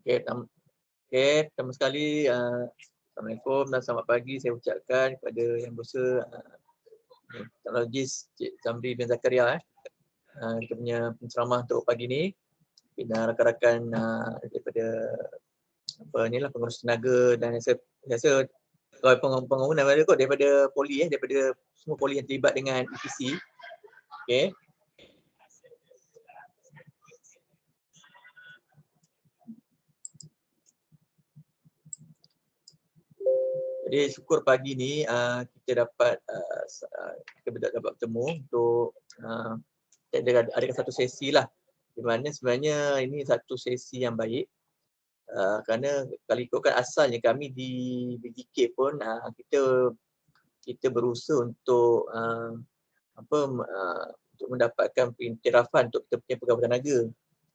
Pertama sekali Assalamualaikum dan selamat pagi saya ucapkan kepada Yang Berhormat Teknologis Cik Zamri bin Zakaria kita punya penceramah untuk pagi ni dan rakan-rakan daripada pengurus tenaga dan saya rasa pengguna daripada poli daripada semua poli yang terlibat dengan EPC. Okey. Jadi syukur pagi ni kita dapat bertemu untuk ada satu sesi lah di mana sebenarnya ini satu sesi yang baik kerana kalau ikutkan asalnya kami di BGK pun kita berusaha untuk untuk mendapatkan pengiktirafan untuk kita punya pegawai tenaga.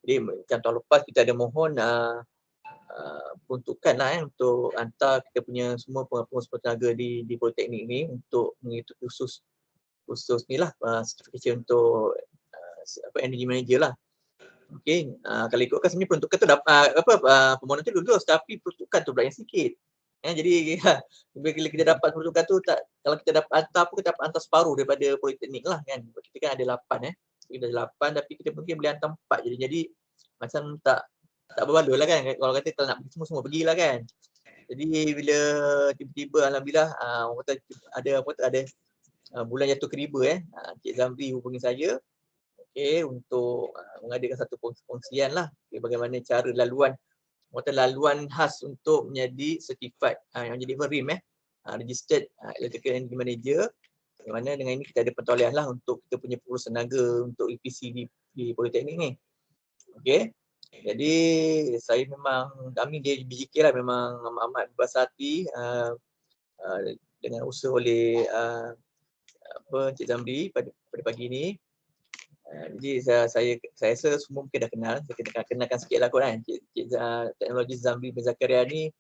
Jadi macam tahun lepas kita ada mohon peruntukan lah untuk hantar kita punya semua pengurus tenaga di Politeknik ni untuk mengikuti khusus ni lah certification untuk energy manager lah. Okey, kalau ikutkan sebenarnya peruntukan tu permohonan tu lulus tapi peruntukan tu pula yang sikit. Jadi bila kita dapat peruntukan tu kalau kita dapat hantar pun kita dapat hantar separuh daripada Politeknik lah kan. Kita kan ada 8 kita ada 8 tapi kita mungkin boleh hantar 4 jadi macam tak berbaloi lah kan. Kalau kata kalau nak pergi semua pergilah kan. Jadi bila tiba-tiba alhamdulillah orang kata ada bulan jatuh keriba Cik Zamri hubungi saya untuk mengadakan satu perkongsian lah bagaimana cara laluan khas untuk menjadi certified yang menjadi RIM registered electrical energy manager, di mana dengan ini kita ada pentolehan lah untuk kita punya pengurus tenaga untuk EPC di Politeknik ni. Okey. Jadi kami di BGK lah memang amat berbahasa hati dengan usaha oleh Cik Zamri pada pagi ni. Jadi saya rasa semua mungkin dah kenal. Saya kenalkan sikit lah kot kan. Cik Teknologis Zamri bin Zakaria ni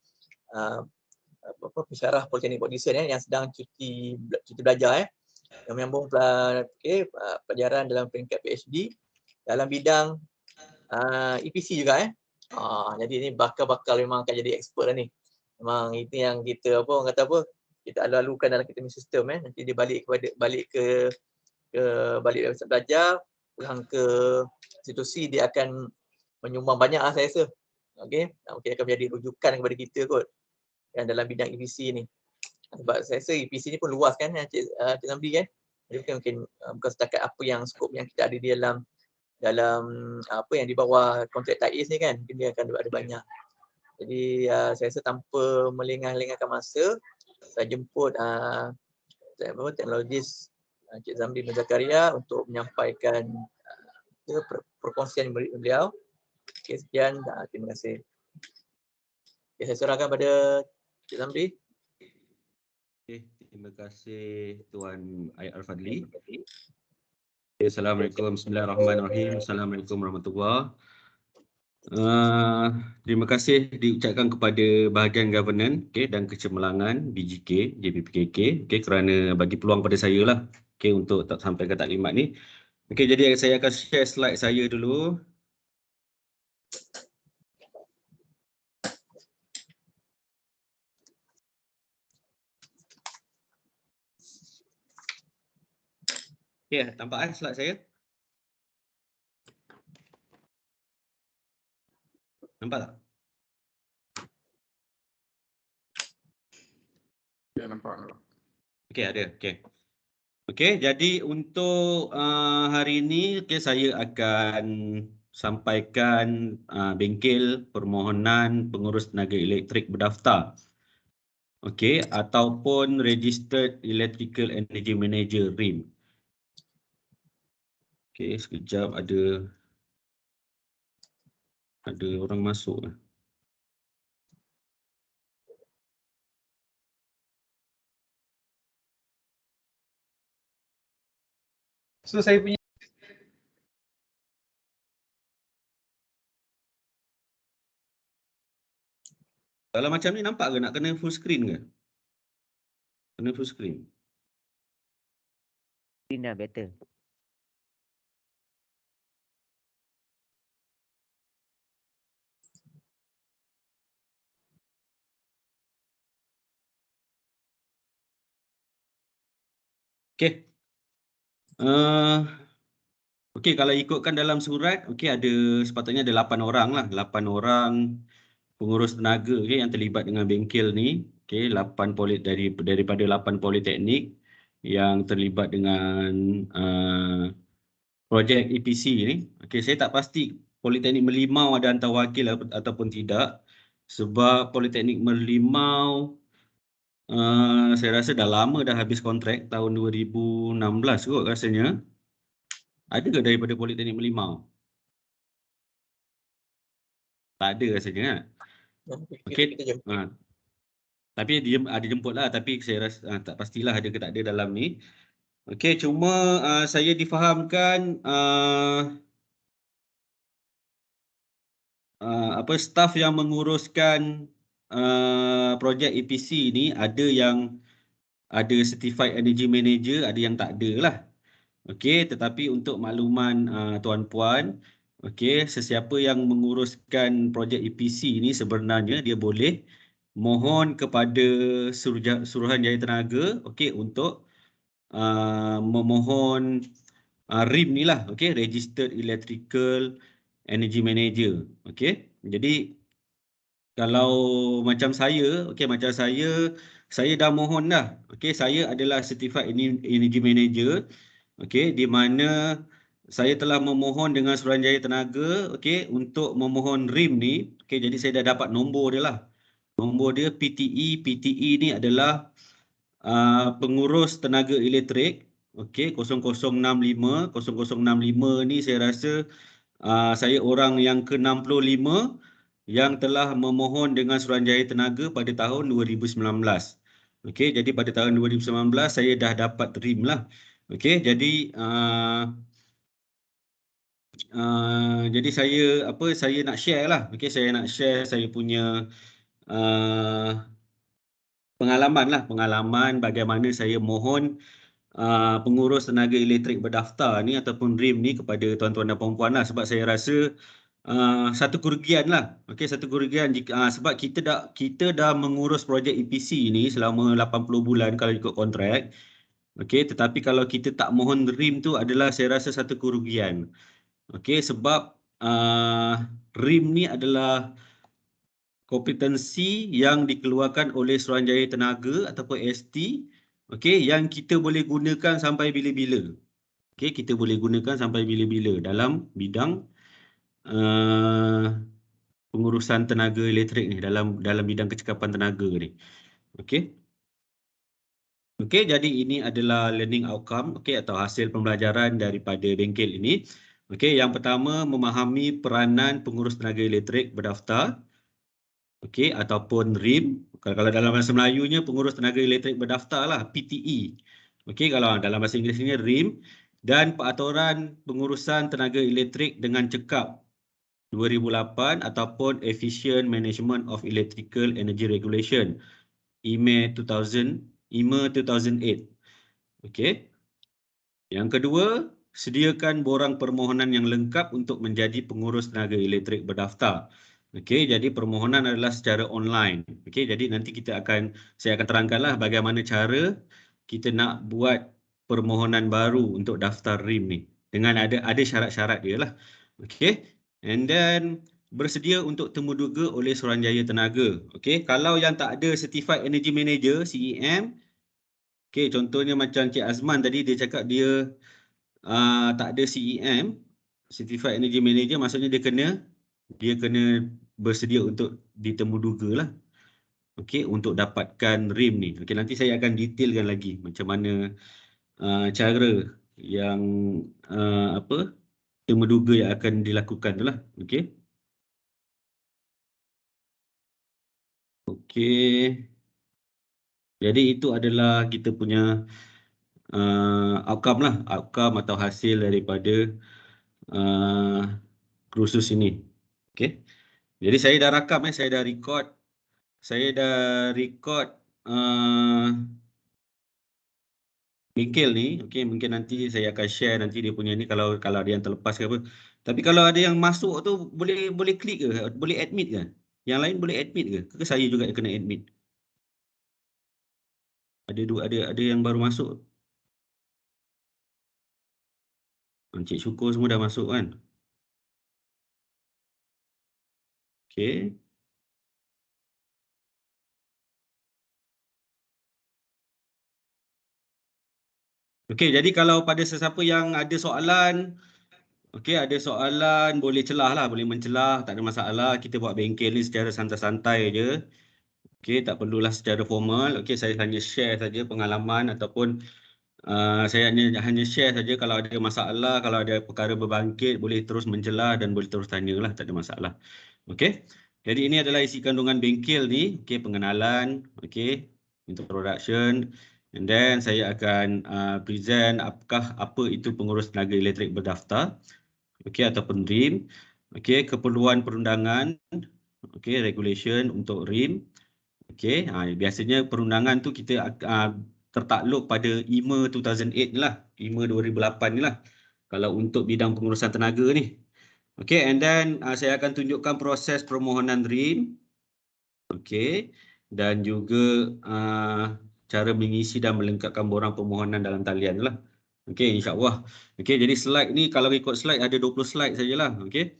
pensyarah Politeknik Port Dickson yang sedang cuti belajar yang menyambung pelajaran dalam peringkat PhD dalam bidang EPC juga jadi ni bakal memang akan jadi expert lah ni. Memang itu yang kita kita lalukan dalam kita punya sistem nanti dia balik ke website belajar, pulang ke institusi dia akan menyumbang banyak lah saya rasa. Okey, mungkin akan menjadi rujukan kepada kita kot yang dalam bidang EPC ni. Sebab saya rasa EPC ni pun luas kan Cik Zamri kan. Jadi mungkin bukan setakat apa yang skop yang kita ada di dalam apa yang di bawah kontrak TAIS ni kan, mungkin dia akan ada banyak. Jadi saya rasa tanpa melengah-lengahkan masa, saya jemput teknologis Cik Zamri bin Zakaria untuk menyampaikan perkongsian beliau. Okay, sekian. Terima kasih. Okay, saya serahkan pada Cik Zamri. Okay, terima kasih Tuan Ayat Al-Fadli. Assalamualaikum, bismillahirrahmanirrahim. Assalamualaikum warahmatullahi. Terima kasih diucapkan kepada bahagian governance dan kecemerlangan BGK, JPPKK kerana bagi peluang pada saya lah untuk sampaikan taklimat ni. Jadi saya akan share slide saya dulu. Nampak slide saya? Nampak tak? Ya, nampak. Ada. Jadi untuk hari ini saya akan sampaikan bengkel permohonan pengurus tenaga elektrik berdaftar. Ataupun Registered Electrical Energy Manager RIM. Sekejap ada orang masuk. So saya punya kalau macam ni nampak ke nak kena full screen ke? Kena full screen. Screen dah better. Okey. Okey, kalau ikutkan dalam surat, okey ada sepatutnya ada 8 orang lah. 8 orang pengurus tenaga okey yang terlibat dengan bengkel ni. Okey, daripada 8 politeknik yang terlibat dengan projek EPC ni. Okey, saya tak pasti Politeknik Merlimau ada hantar wakil ataupun tidak. Sebab Politeknik Merlimau saya rasa dah lama dah habis kontrak tahun 2016 kot rasanya. Ada ke daripada Politeknik Merlimau? Tak ada rasanya kan? Okey. Kita jemput. Tapi dia ada jemput lah, tapi saya rasa tak pastilah ada ke tak ada dalam ni. Okey, cuma saya difahamkan staf yang menguruskan projek EPC ni ada yang ada certified energy manager, ada yang tak ada lah. Okey, tetapi untuk makluman tuan-puan, okey, sesiapa yang menguruskan projek EPC ni sebenarnya dia boleh mohon kepada Suruhanjaya Tenaga, okey, untuk memohon REM ni lah, okey, Registered Electrical Energy Manager, okey. Jadi kalau macam saya, okey, macam saya dah mohon dah. Okey, saya adalah Certified Energy Manager, okey, di mana saya telah memohon dengan Suruhanjaya Tenaga, okey, untuk memohon REM ni. Okey, jadi saya dah dapat nombor dia lah. Nombor dia PTE. PTE ni adalah pengurus tenaga elektrik, okey, 0065. 0065 ni saya rasa saya orang yang ke-65 yang telah memohon dengan Suruhanjaya Tenaga pada tahun 2019. Okey, jadi pada tahun 2019 saya dah dapat REM lah. Okey, jadi saya nak share lah. Okey, saya nak share saya punya pengalaman bagaimana saya mohon pengurus tenaga elektrik berdaftar ni ataupun REM ni kepada tuan-tuan dan puan-puan lah, sebab saya rasa satu kerugian lah. Okey, satu kerugian jika sebab kita dah mengurus projek EPC ni selama 80 bulan kalau ikut kontrak. Okey, tetapi kalau kita tak mohon REM tu adalah saya rasa satu kerugian. Okey, sebab REM ni adalah kompetensi yang dikeluarkan oleh Suruhanjaya Tenaga ataupun ST, okey, yang kita boleh gunakan sampai bila-bila. Okey, kita boleh gunakan sampai bila-bila dalam bidang pengurusan tenaga elektrik ni, dalam bidang kecekapan tenaga ni. Okey. Okey, jadi ini adalah learning outcome, okey, atau hasil pembelajaran daripada bengkel ini. Okey, yang pertama memahami peranan pengurus tenaga elektrik berdaftar. Okey, ataupun REM. Kalau dalam bahasa Melayunya pengurus tenaga elektrik berdaftar lah, PTE. Okey, kalau dalam bahasa Inggerisnya REM. Dan peraturan pengurusan tenaga elektrik dengan cekap 2008 ataupun Efficient Management of Electrical Energy Regulation, IME 2008. Okey. Yang kedua, sediakan borang permohonan yang lengkap untuk menjadi pengurus tenaga elektrik berdaftar. Okey, jadi permohonan adalah secara online. Okey, jadi nanti saya akan terangkanlah bagaimana cara kita nak buat permohonan baru untuk daftar REM ni. Dengan ada syarat-syarat dia lah. Okey. And then bersedia untuk temuduga oleh Suruhanjaya Tenaga. Okey, kalau yang tak ada Certified Energy Manager, CEM, okey, contohnya macam Cik Azman tadi dia cakap dia tak ada CEM, Certified Energy Manager, maksudnya dia kena bersedia untuk ditemuduga lah. Okey, untuk dapatkan REM ni. Okey, nanti saya akan detailkan lagi macam mana cara yang temuduga yang akan dilakukan tu lah. Okey. Okey. Jadi itu adalah kita punya outcome lah, outcome atau hasil daripada kursus ini. Okey. Jadi saya dah rakam, saya dah record. Saya dah record bengkel ni. Okey, mungkin nanti saya akan share nanti dia punya ni kalau ada yang terlepas ke apa. Tapi kalau ada yang masuk tu boleh klik ke? Boleh admit ke? Yang lain boleh admit ke? Ke saya juga yang kena admit? Ada yang baru masuk. Encik Syukur semua dah masuk kan? Okey. Okey, jadi kalau pada sesiapa yang ada soalan, okey, ada soalan boleh celah lah, boleh mencelah, tak ada masalah. Kita buat bengkel ni secara santai-santai je. Okey, tak perlulah secara formal. Okey, saya hanya share saja pengalaman ataupun saya hanya share saja kalau ada masalah, kalau ada perkara berbangkit, boleh terus mencelah dan boleh terus tanyalah, tak ada masalah. Okey. Jadi ini adalah isi kandungan bengkel ni, okey, pengenalan, okey, introduction. And then saya akan present apa itu pengurus tenaga elektrik berdaftar, okey, ataupun RIM, okey, keperluan perundangan, okey, regulation untuk RIM, okey. Biasanya perundangan tu kita tertakluk pada IMA 2008 ni lah, IMA 2008 ni lah, kalau untuk bidang pengurusan tenaga ni. Okey, and then saya akan tunjukkan proses permohonan RIM, okey, dan juga cara mengisi dan melengkapkan borang permohonan dalam talian lah. Okey, insya-Allah. Okey, jadi slide ni kalau ikut slide ada 20 slide sajalah, okey.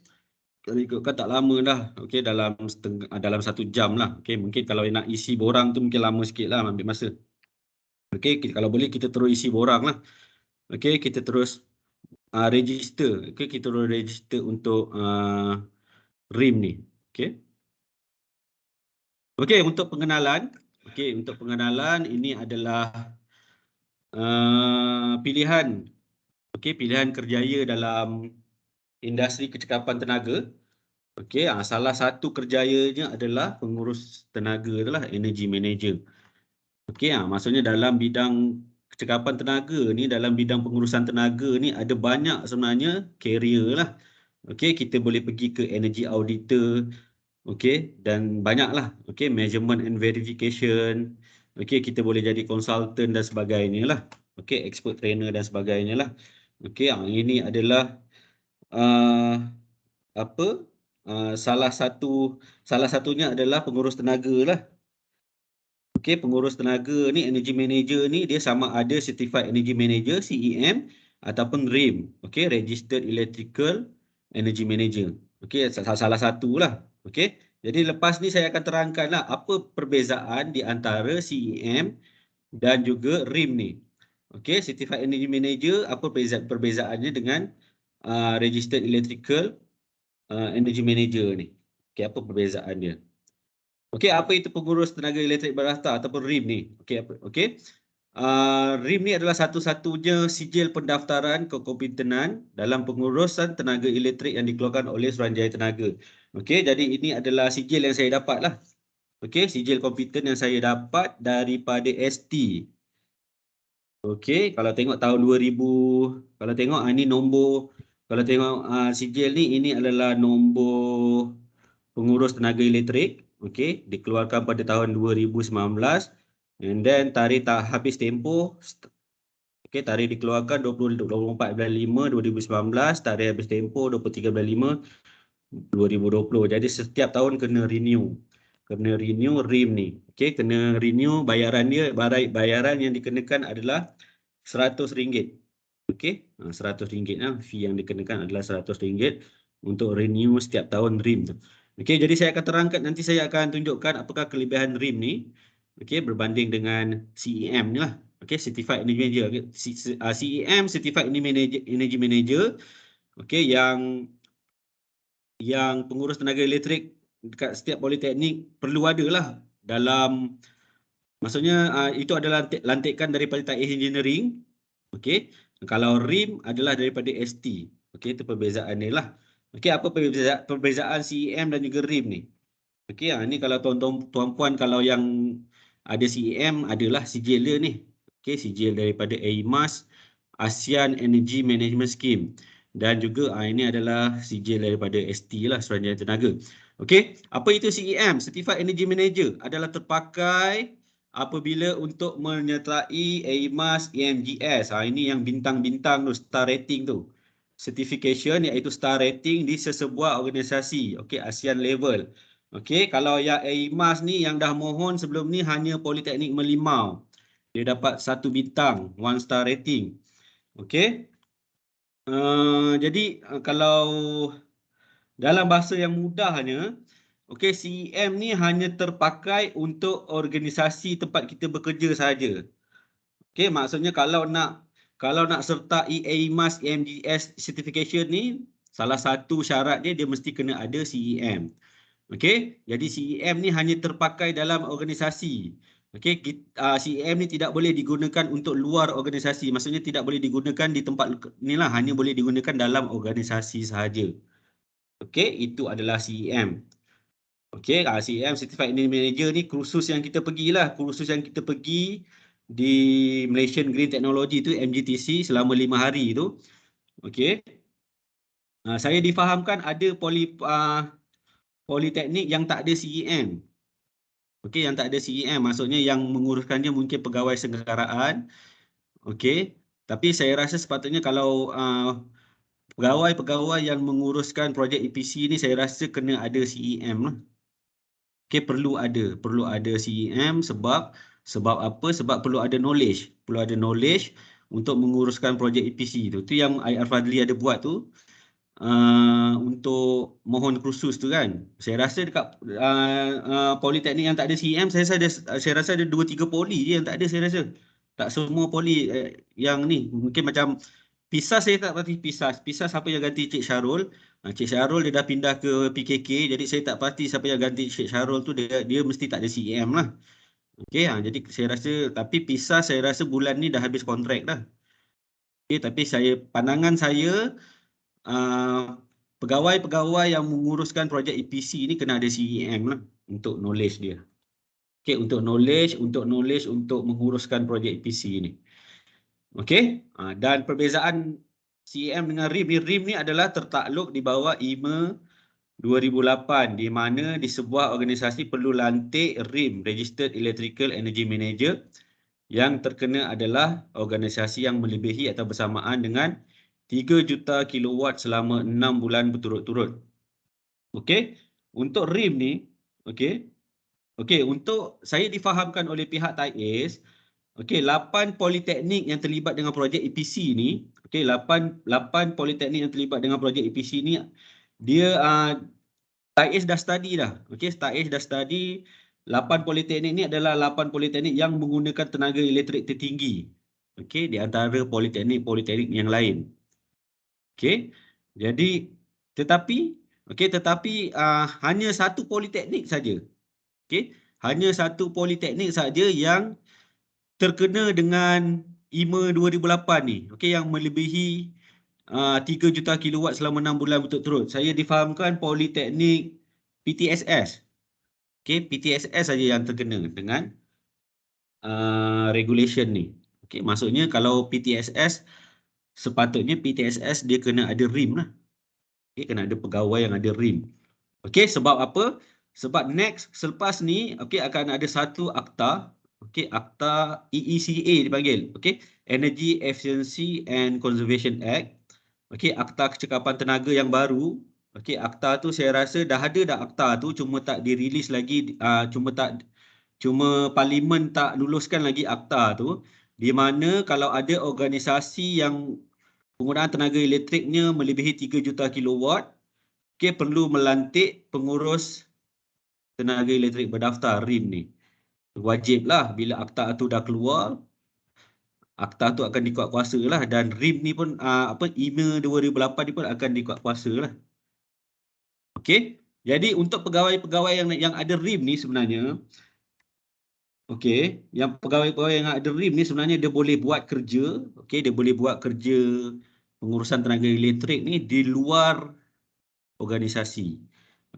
Kalau ikutkan tak lama dah, okey, dalam 1 jam lah. Okey, mungkin kalau nak isi borang tu mungkin lama sikit lah, ambil masa. Okey, kalau boleh kita terus isi borang lah. Okey, kita terus register. Okey, kita terus register untuk RIM ni. Okey. Okey, untuk pengenalan. Okey, untuk pengenalan ini adalah pilihan. Okey, pilihan kerjaya dalam industri kecekapan tenaga. Okey, salah satu kerjayanya adalah pengurus tenaga adalah energy manager. Okey, maksudnya dalam bidang kecekapan tenaga ni, dalam bidang pengurusan tenaga ni ada banyak sebenarnya career lah. Okey, kita boleh pergi ke energy auditor, okey, dan banyaklah, okey, measurement and verification. Okey, kita boleh jadi consultant dan sebagainya lah. Okey, expert trainer dan sebagainya lah. Okey, ini adalah salah satunya adalah pengurus tenaga lah. Okey, pengurus tenaga ni, energy manager ni, dia sama ada certified energy manager CEM ataupun REM. Okey, registered electrical energy manager. Okey, salah satu lah. Okey, jadi lepas ni saya akan terangkanlah apa perbezaan di antara CEM dan juga REM ni. Okey, certified energy manager, apa perbezaannya dengan registered electrical energy manager ni. Okey, apa perbezaan dia? Okey, apa itu pengurus tenaga elektrik berdaftar ataupun RIM ni? Okey, okey. RIM ni adalah satu-satunya sijil pendaftaran kekompetenan dalam pengurusan tenaga elektrik yang dikeluarkan oleh Suruhanjaya Tenaga. Okey, jadi ini adalah sijil yang saya dapat lah. Okey, sijil kompeten yang saya dapat daripada ST. Okey, kalau tengok tahun 2000, kalau tengok ini nombor, kalau tengok sijil ni, ini adalah nombor pengurus tenaga elektrik. Okey, dikeluarkan pada tahun 2019, and then tarikh habis tempoh, okey, tarikh dikeluarkan 24 bulan 5 2019, tarikh habis tempoh 23 bulan 5 2020. Jadi setiap tahun kena renew RIM ni. Okey, kena renew, bayaran yang dikenakan adalah RM100. Okey, RM100 lah, fee yang dikenakan adalah RM100 untuk renew setiap tahun RIM tu. Okey, jadi saya akan terangkan, nanti saya akan tunjukkan apakah kelebihan RIM ni, okey, berbanding dengan CEM ni lah. Okey, Certified Energy Manager. CEM, Certified Energy Manager, okey, yang pengurus tenaga elektrik dekat setiap politeknik perlu ada lah dalam, maksudnya itu adalah lantikan daripada Taik Engineering. Okey, kalau RIM adalah daripada ST. Okey, itu perbezaan dia lah. Okey, apa perbezaan CEM dan juga RIM ni? Okey, ni kalau tuan-puan kalau yang ada CEM adalah sijil dia ni. Okey, sijil daripada AEMAS, ASEAN Energy Management Scheme, dan juga ini adalah sijil daripada ST lah, Suruhanjaya Tenaga. Okey, apa itu CEM? Certified Energy Manager adalah terpakai apabila untuk menyertai AEMAS, EMGS. Ini yang bintang-bintang tu, star rating tu. Certification iaitu star rating di sesebuah organisasi, okey, ASEAN level. Okey, kalau yang AEMAS ni yang dah mohon sebelum ni hanya Politeknik Merlimau. Dia dapat 1 bintang, 1 star rating. Okey. Jadi kalau dalam bahasa yang mudahnya, okey, CEM ni hanya terpakai untuk organisasi tempat kita bekerja saja. Okey, maksudnya kalau nak sertai AIMAS EMGS certification ni, salah satu syarat dia mesti kena ada CEM. Okey, jadi CEM ni hanya terpakai dalam organisasi. Okey, CEM ni tidak boleh digunakan untuk luar organisasi. Maksudnya tidak boleh digunakan di tempat ni lah, hanya boleh digunakan dalam organisasi sahaja. Okey, itu adalah CEM. Okey, CEM Certified Engineering Manager ni kursus yang kita pergilah, kursus yang kita pergi di Malaysian Green Technology tu, MGTC, selama 5 hari tu. Okey. Saya difahamkan ada politeknik yang tak ada CEM. Okey, yang tak ada CEM, maksudnya yang menguruskannya mungkin pegawai segeraraan. Okey, tapi saya rasa sepatutnya kalau pegawai-pegawai yang menguruskan projek EPC ni, saya rasa kena ada CEM lah. Okey, perlu ada CEM sebab apa? Sebab perlu ada knowledge, untuk menguruskan projek EPC tu. Tu yang IR Fadli ada buat tu. Untuk mohon kursus tu kan. Saya rasa dekat politeknik yang tak ada CEM, saya rasa ada 2-3 poli je yang tak ada, saya rasa. Tak semua poli yang ni. Mungkin macam PISA, saya tak pasti PISA siapa yang ganti Cik Syarul. Cik Syarul dia dah pindah ke PKK, jadi saya tak pasti siapa yang ganti Cik Syarul tu, dia mesti tak ada CEM lah. Okey, jadi saya rasa, tapi PISA saya rasa bulan ni dah habis kontrak dah. Okey, tapi pandangan saya, pegawai-pegawai yang menguruskan projek EPC ni kena ada CEM lah untuk knowledge dia. Okey, untuk knowledge untuk menguruskan projek EPC ni. Okey, dan perbezaan CEM dengan RIM ni adalah tertakluk di bawah IMA 2008, di mana di sebuah organisasi perlu lantik RIM, Registered Electrical Energy Manager, yang terkena adalah organisasi yang melebihi atau bersamaan dengan 3 juta kilowatt selama 6 bulan berturut-turut. Okey, untuk RIM ni, okey, untuk saya difahamkan oleh pihak TAIES, okey, 8 politeknik yang terlibat dengan projek EPC ni, okey, 8 politeknik yang terlibat dengan projek EPC ni, dia TAIES dah study dah. Okey, TAIES dah study 8 politeknik ni adalah 8 politeknik yang menggunakan tenaga elektrik tertinggi. Okey, di antara politeknik yang lain. Okey. Jadi tetapi hanya satu politeknik saja. Okey, hanya satu politeknik saja yang terkena dengan IMA 2008 ni. Okey, yang melebihi 3 juta kilowatt selama 6 bulan berturut-turut. Saya difahamkan politeknik PTSS. Okey, PTSS saja yang terkena dengan regulation ni. Okey, maksudnya kalau PTSS, sepatutnya PTSS dia kena ada RIM lah. Okey, kena ada pegawai yang ada RIM. Okey, sebab apa? Sebab next selepas ni, okey, akan ada satu akta, okey, akta EECA dipanggil, okey, Energy Efficiency and Conservation Act. Okey, akta kecekapan tenaga yang baru. Okey, akta tu saya rasa dah ada dah akta tu, cuma tak dirilis lagi, cuma parlimen tak luluskan lagi akta tu, di mana kalau ada organisasi yang penggunaan tenaga elektriknya melebihi 3 juta kilowatt, okey, perlu melantik pengurus tenaga elektrik berdaftar RIM ni. Wajiblah bila akta tu dah keluar, akta tu akan dikuatkuasa lah, dan RIM ni pun IMA 2008 ni pun akan dikuatkuasa lah. Okey, jadi untuk pegawai-pegawai yang ada RIM ni sebenarnya, okey, yang pegawai-pegawai yang ada RIM ni sebenarnya dia boleh buat kerja, okey, dia boleh buat kerja pengurusan tenaga elektrik ni di luar organisasi.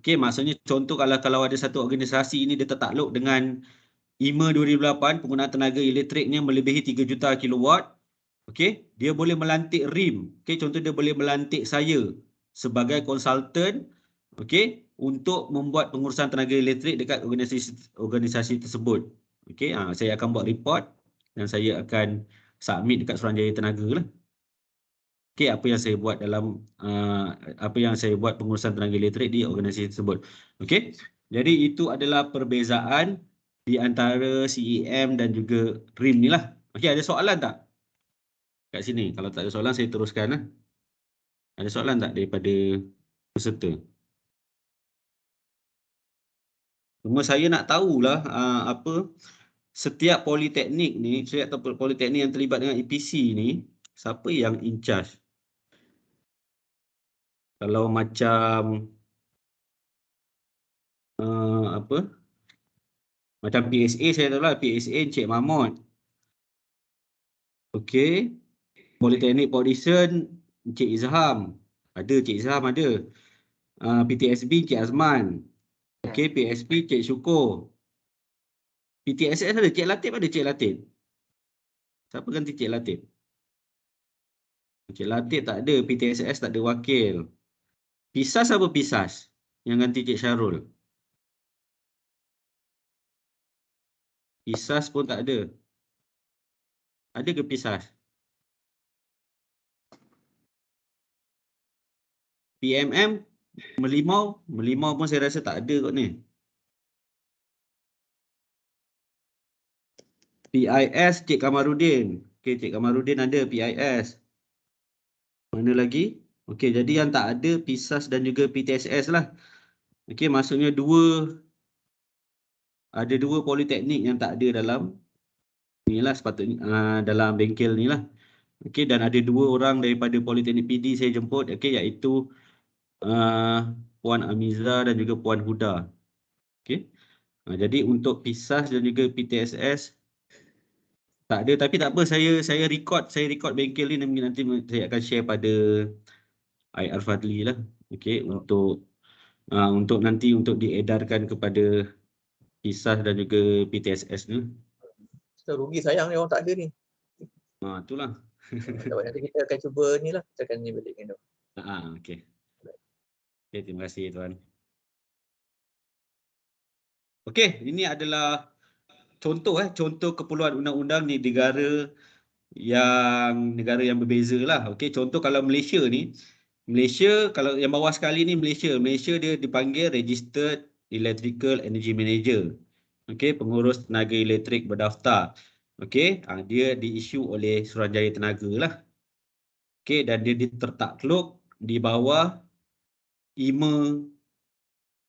Okey, maksudnya contoh kalau ada satu organisasi ini dia tertakluk dengan IMA 2008, penggunaan tenaga elektriknya melebihi 3 juta kilowatt, okey, dia boleh melantik RIM. Okey, contoh dia boleh melantik saya sebagai konsultan, okey, untuk membuat pengurusan tenaga elektrik dekat organisasi tersebut. Okey, saya akan buat report dan saya akan submit dekat Suruhanjaya Tenaga lah. Okey, apa yang saya buat pengurusan tenaga elektrik di organisasi tersebut. Okey, jadi itu adalah perbezaan di antara CEM dan juga RIM ni lah. Okey, ada soalan tak kat sini? Kalau tak ada soalan, saya teruskan lah. Ada soalan tak daripada peserta? Cuma saya nak tahulah apa setiap politeknik ni, setiap politeknik yang terlibat dengan EPC ni, siapa yang in charge? Kalau macam apa? Macam PSA saya tahu lah, PSA Encik Mahmud. Okey. Politeknik Port Dickson Encik Izham. Ada Encik Izham ada. PTSB Encik Azman. Okey, PSP Encik Syukur. PTSS ada Encik Latif, ada Encik Latif. Siapa ganti Encik Latif? Encik Latif tak ada, PTSS tak ada wakil. PISAS apa PISAS? Yang ganti Encik Syarul. PISAS pun tak ada. Ada ke PISAS? PMM Melimau pun saya rasa tak ada kot ni. PIS Cik Kamarudin. Okey, Cik Kamarudin ada PIS. Mana lagi? Okey, jadi yang tak ada PISAS dan juga PTSS lah. Okey, maksudnya ada dua politeknik yang tak ada dalam inilah sepatutnya dalam bengkel ni lah. Okey, dan ada dua orang daripada Politeknik PD saya jemput, okey, iaitu Puan Amiza dan juga Puan Huda. Okey. Jadi untuk PISAS dan juga PTSS tak ada, tapi tak apa, saya record bengkel ni, nanti saya akan share pada IR Fadli lah. Okey, untuk nanti untuk diedarkan kepada PISAS dan juga PTSS ni. So, rugi sayang ni orang tak ada ni. Itulah. Nanti kita akan cuba ni lah, kita akan ni balik ni. Okey. Okey, terima kasih tuan. Okey, ini adalah contoh keperluan undang-undang di negara yang berbeza lah. Okey, contoh kalau Malaysia ni, kalau yang bawah sekali ni Malaysia dia dipanggil Registered Electrical Energy Manager. Okey, pengurus tenaga elektrik berdaftar. Okey, dia diisu oleh Suruhanjaya Tenaga lah. Okey, dan dia tertakluk di bawah IMA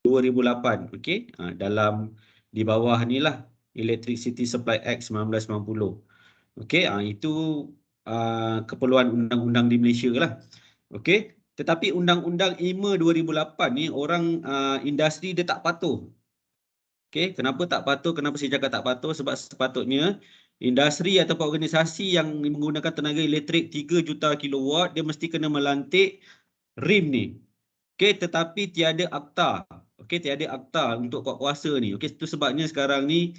2008. Okey, di bawah ni lah Electricity Supply Act 1990. Okey, itu keperluan undang-undang di Malaysia lah. Okey, tetapi undang-undang IMA 2008 ni orang industri dia tak patuh. Okey, kenapa tak patuh? Kenapa saya cakap tak patuh? Sebab sepatutnya industri atau organisasi yang menggunakan tenaga elektrik 3 juta kilowatt dia mesti kena melantik RIM ni. Okey, tetapi tiada akta. Okey, tiada akta untuk kuasa ni. Okey, itu sebabnya sekarang ni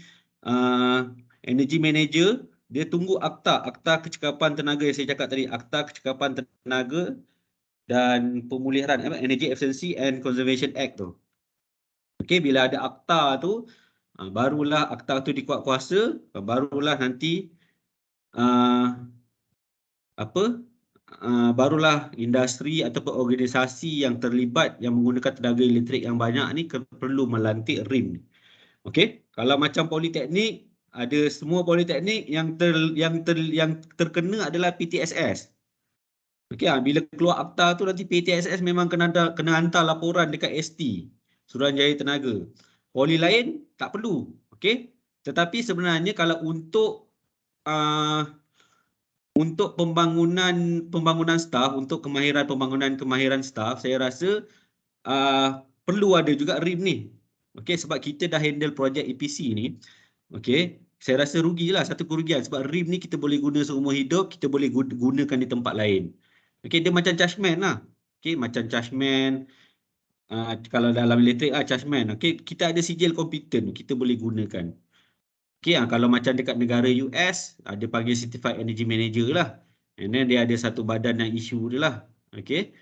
Energy Manager dia tunggu akta kecekapan tenaga yang saya cakap tadi, akta kecekapan tenaga dan pemulihan Energy Efficiency and Conservation Act tu. Okey, bila ada akta tu, barulah akta tu dikuat kuasa, barulah nanti barulah industri ataupun organisasi yang terlibat yang menggunakan tenaga elektrik yang banyak ni perlu melantik RIM. Okey, kalau macam politeknik, ada semua politeknik yang terkena adalah PTSS. Okey, bila keluar akta tu nanti PTSS memang kena hantar laporan dekat ST, Suruhanjaya Tenaga. Poli lain tak perlu. Okey, tetapi sebenarnya kalau untuk pembangunan staf, untuk kemahiran staf, saya rasa perlu ada juga RIM ni. Okey, sebab kita dah handle projek EPC ni. Okey, saya rasa rugilah, satu kerugian sebab RIM ni kita boleh guna seumur hidup, kita boleh gunakan di tempat lain. Okey, dia macam chargeman lah. Okey, macam chargeman, kalau dalam elektrik chargeman. Okey, kita ada sijil kompeten, kita boleh gunakan. Okey, kalau macam dekat negara US, dia panggil Certified Energy Manager lah. And then dia ada satu badan yang isu dia lah. Okey.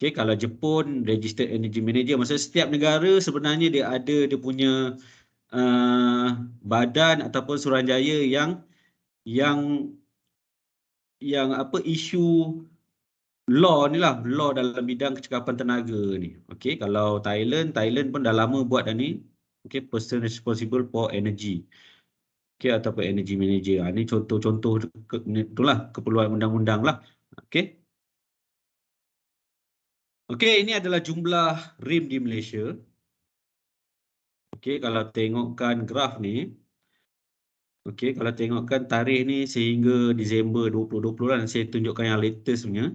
Okey, kalau Jepun, Registered Energy Manager. Maksudnya setiap negara sebenarnya dia ada dia punya badan ataupun suruhanjaya yang isu law ni lah, law dalam bidang kecekapan tenaga ni. Okey, kalau Thailand pun dah lama buat dah ni. Okey, Person Responsible for Energy. Okey, ataupun Energy Manager. Ni contoh-contoh itulah keperluan undang-undang lah. Okey. Okey, ini adalah jumlah RIM di Malaysia. Okey, kalau tengokkan graf ni, okey, kalau tengokkan tarikh ni sehingga Disember 2020 lah, saya tunjukkan yang latest punya.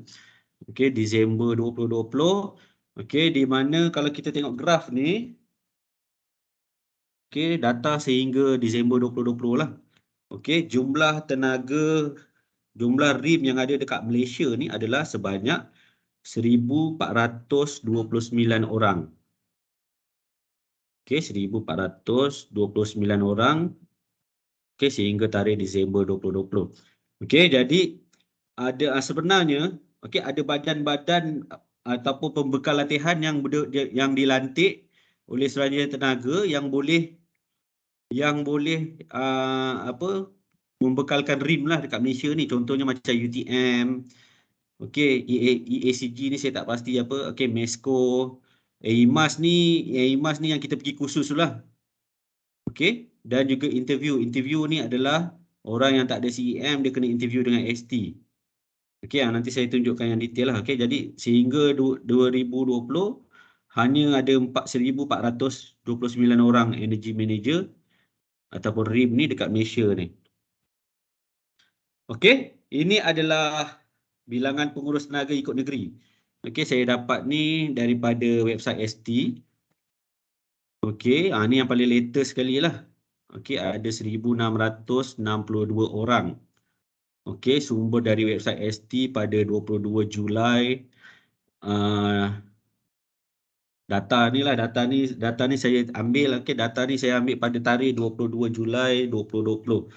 Okey, Disember 2020. Okey, di mana kalau kita tengok graf ni, okey, data sehingga Disember 2020 lah. Okey, jumlah tenaga, jumlah RIM yang ada dekat Malaysia ni adalah sebanyak 1,429 orang. Okey, 1,429 orang. Okey, sehingga tarikh Disember 2020. Okey, jadi ada sebenarnya okey ada badan-badan ataupun pembekal latihan yang dilantik oleh Suruhanjaya Tenaga yang boleh apa membekalkan RIM lah dekat Malaysia ni. Contohnya macam UTM, okey, EACG ni saya tak pasti apa, okey, MESCO, AIMAS ni yang kita pergi kursus lah. Okey, dan juga interview. Interview ni adalah orang yang tak ada CEM, dia kena interview dengan ST. Okey, nanti saya tunjukkan yang detail lah. Okey, jadi sehingga 2020 hanya ada 1,429 orang energy manager ataupun RIM ni dekat Malaysia ni. Okey, ini adalah bilangan pengurus tenaga ikut negeri. Okey, saya dapat ni daripada website ST. Okey, ni yang paling latest sekali lah. Okey, ada 1,662 orang. Okey, sumber dari website ST pada 22 Julai. Data ni saya ambil, okey, data ni saya ambil pada tarikh 22 Julai 2020.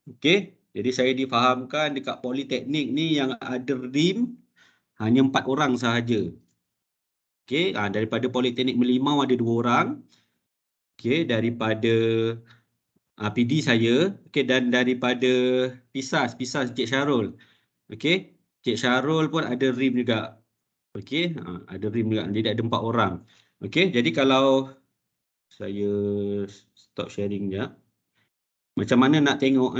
Okey, jadi saya difahamkan dekat Politeknik ni yang ada RIM hanya 4 orang sahaja. Okey, daripada Politeknik Merlimau ada 2 orang. Okey, daripada PD saya, okey, dan daripada PISAS Cik Syarul. Okey, Cik Syarul pun ada RIM juga. Okey, ada RIM juga. Jadi ada 4 orang. Okey, jadi kalau saya stop sharing jap. Macam mana nak tengok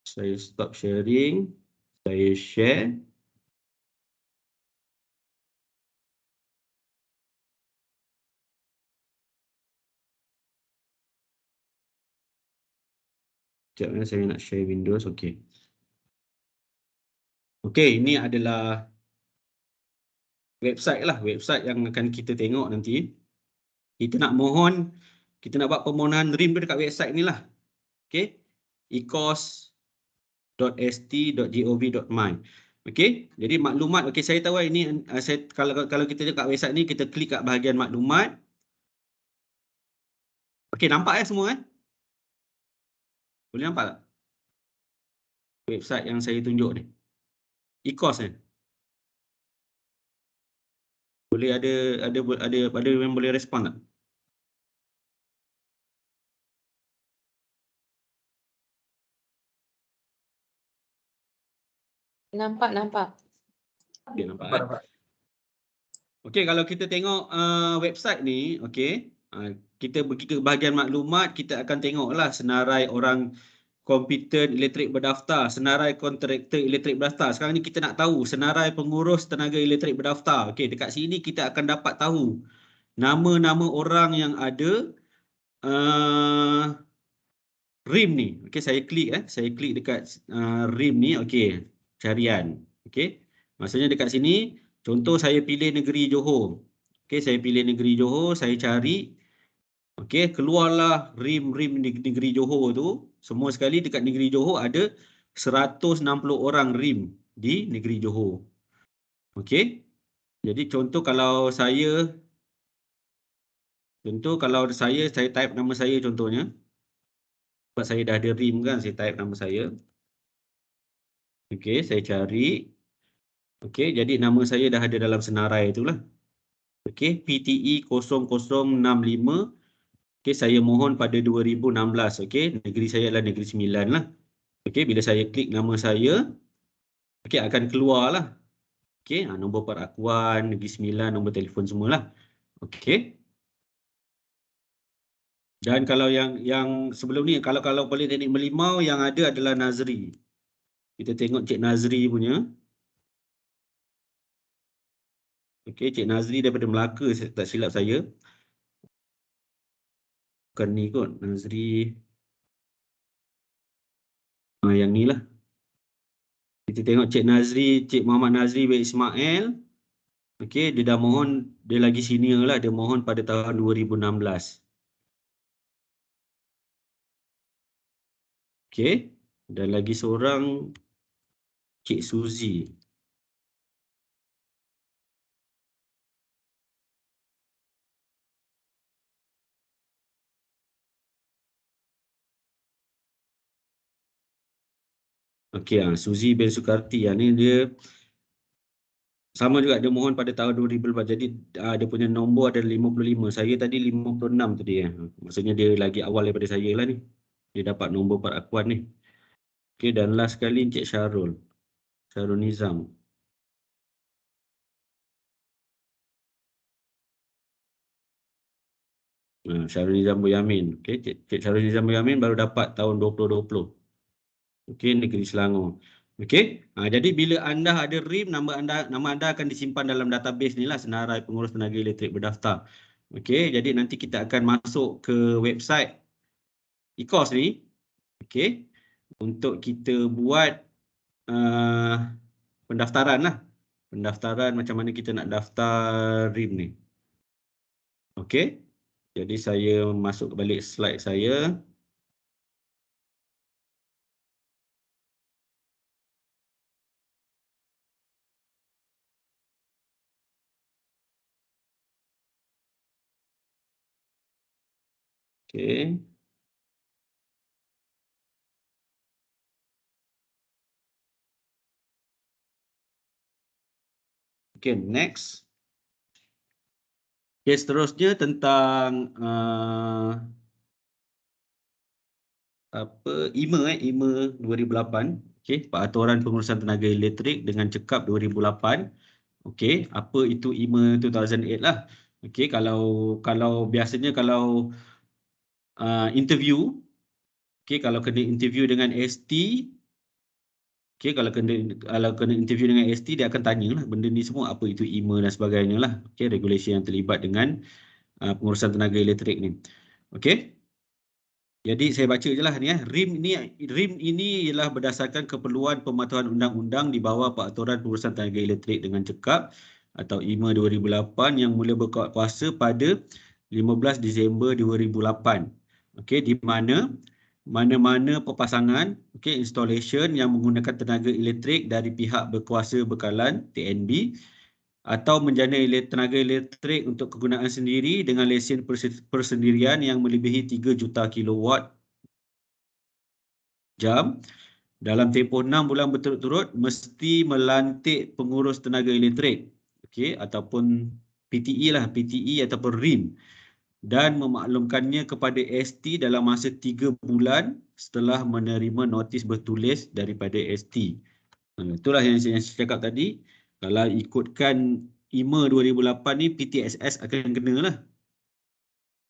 Saya stop sharing, saya share. Sekejap saya nak share Windows. Okey. Okey, ini adalah website lah, website yang akan kita tengok nanti. Kita nak buat permohonan RIM dekat website ni lah. Okey, ecos.st.gov.my. Okey, jadi maklumat, okey, saya tahu ini kalau kita dekat website ni, kita klik kat bahagian maklumat. Okey, nampak semua Boleh nampak tak? Website yang saya tunjuk ni. Ecos ni. Boleh ada yang boleh respon tak? Nampak. Okey, nampak. Okey, kalau kita tengok website ni, okey, kita pergi ke bahagian maklumat, kita akan tengoklah senarai orang kompetent elektrik berdaftar, senarai kontraktor elektrik berdaftar. Sekarang ni kita nak tahu senarai pengurus tenaga elektrik berdaftar. Okey, dekat sini kita akan dapat tahu nama-nama orang yang ada RIM ni. Okey, saya klik dekat RIM ni. Okey, carian. Okey, maksudnya dekat sini, contoh saya pilih negeri Johor. Okey, saya pilih negeri Johor, saya cari. Okey, keluarlah RIM negeri Johor tu. Semua sekali dekat negeri Johor ada 160 orang RIM di negeri Johor. Okey, jadi contoh kalau saya type nama saya contohnya. Sebab saya dah ada RIM kan, saya type nama saya. Okey, saya cari. Okey, jadi nama saya dah ada dalam senarai itulah. Okey, PTE 0065. Okey, saya mohon pada 2016. Okey, negeri saya adalah Negeri Sembilan lah. Okey, bila saya klik nama saya, okey, akan keluarlah. Okey, nombor perakuan, Negeri Sembilan, nombor telefon semualah. Okey. Dan kalau yang sebelum ni, kalau Politeknik Merlimau yang ada adalah Nazri. Kita tengok Cik Nazri punya. Okey, Cik Nazri daripada Melaka, tak silap saya. Bukan ni kot, Nazri. Yang ni lah. Kita tengok Cik Nazri, Cik Muhammad Nazri bin Ismail. Okey, dia dah mohon, dia lagi senior lah, dia mohon pada tahun 2016. Okey, dan lagi seorang Cik Suzy. Okey, Suzy bin Sukarti. Yang ni dia sama juga, dia mohon pada tahun 2014. Jadi dia punya nombor ada 55. Saya tadi 56 tadi. Maksudnya dia lagi awal daripada saya lah ni. Dia dapat nombor perakuan ni. Okey, dan last sekali Encik Syarul. Syarul Nizam. Syarul Nizam Boyamin. Okey, Cik Syarul Nizam Boyamin baru dapat tahun 2020. Okey, Negeri Selangor. Okey, jadi bila anda ada RIM, nama anda akan disimpan dalam database ni lah, Senarai Pengurus Tenaga Elektrik Berdaftar. Okey, jadi nanti kita akan masuk ke website ECOS ni. Okey, untuk kita buat pendaftaran lah. Pendaftaran macam mana kita nak daftar RIM ni. Okey, jadi saya masuk balik slide saya. Okey. Okey, next. Okey, seterusnya tentang IMA 2008. Okey, Peraturan Pengurusan Tenaga Elektrik dengan Cekap 2008. Okey, apa itu IMA 2008 lah. Okey, kalau biasanya kalau interview, okey, kalau kena interview dengan ST, okey, kalau kena interview dengan ST, dia akan tanyalah benda ni semua, apa itu IMA dan sebagainya lah. Okey, regulasi yang terlibat dengan pengurusan tenaga elektrik ni. Okey. Jadi saya baca je lah ni. RIM ini ialah berdasarkan keperluan pematuhan undang-undang di bawah Peraturan Pengurusan Tenaga Elektrik dengan Cekap atau IMA 2008 yang mula berkuasa pada 15 Disember 2008. Okey, di mana-mana pepasangan, okey, installation yang menggunakan tenaga elektrik dari pihak berkuasa bekalan TNB atau menjana tenaga elektrik untuk kegunaan sendiri dengan lesen persendirian yang melebihi 3 juta kilowatt jam dalam tempoh 6 bulan berturut-turut mesti melantik pengurus tenaga elektrik, okey, ataupun PTE lah, PTE ataupun RIM, dan memaklumkannya kepada ST dalam masa 3 bulan setelah menerima notis bertulis daripada ST. Itulah yang saya cakap tadi. Kalau ikutkan IMA 2008 ni, PTSS akan kena lah.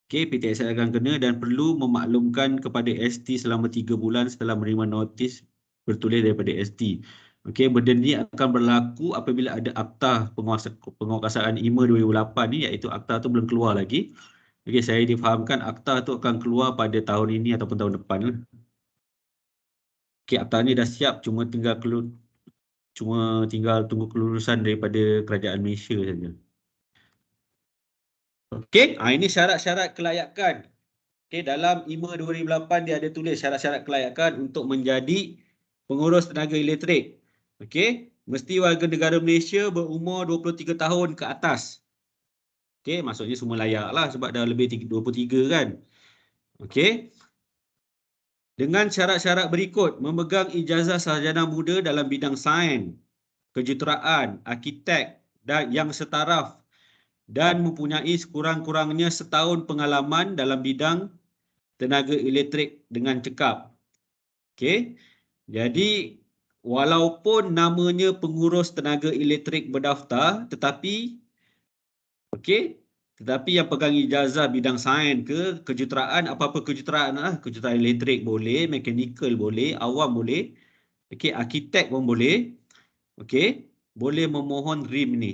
Okey, PTSS akan kena dan perlu memaklumkan kepada ST selama 3 bulan setelah menerima notis bertulis daripada ST. Okey, benda ni akan berlaku apabila ada akta penguasaan IMA 2008 ni, iaitu akta tu belum keluar lagi. Okey, saya difahamkan akta tu akan keluar pada tahun ini ataupun tahun depan lah. Okey, akta ni dah siap, cuma tinggal tunggu kelulusan daripada kerajaan Malaysia saja. Okey, ini syarat-syarat kelayakan. Okey, dalam IMA 2008 dia ada tulis syarat-syarat kelayakan untuk menjadi pengurus tenaga elektrik. Okey, mesti warga negara Malaysia berumur 23 tahun ke atas. Okey, maksudnya semua layak lah sebab dah lebih 23 kan. Okey. Dengan syarat-syarat berikut, memegang ijazah sarjana muda dalam bidang sains, kejuruteraan, arkitek dan yang setaraf dan mempunyai sekurang-kurangnya setahun pengalaman dalam bidang tenaga elektrik dengan Cekap. Okey. Jadi walaupun namanya pengurus tenaga elektrik berdaftar, tetapi yang pegang ijazah bidang sains ke kejuruteraan, apa-apa kejuruteraan lah, kejuruteraan elektrik boleh, mekanikal boleh, awam boleh, okey, arkitek pun boleh, okey, boleh memohon RIM ni.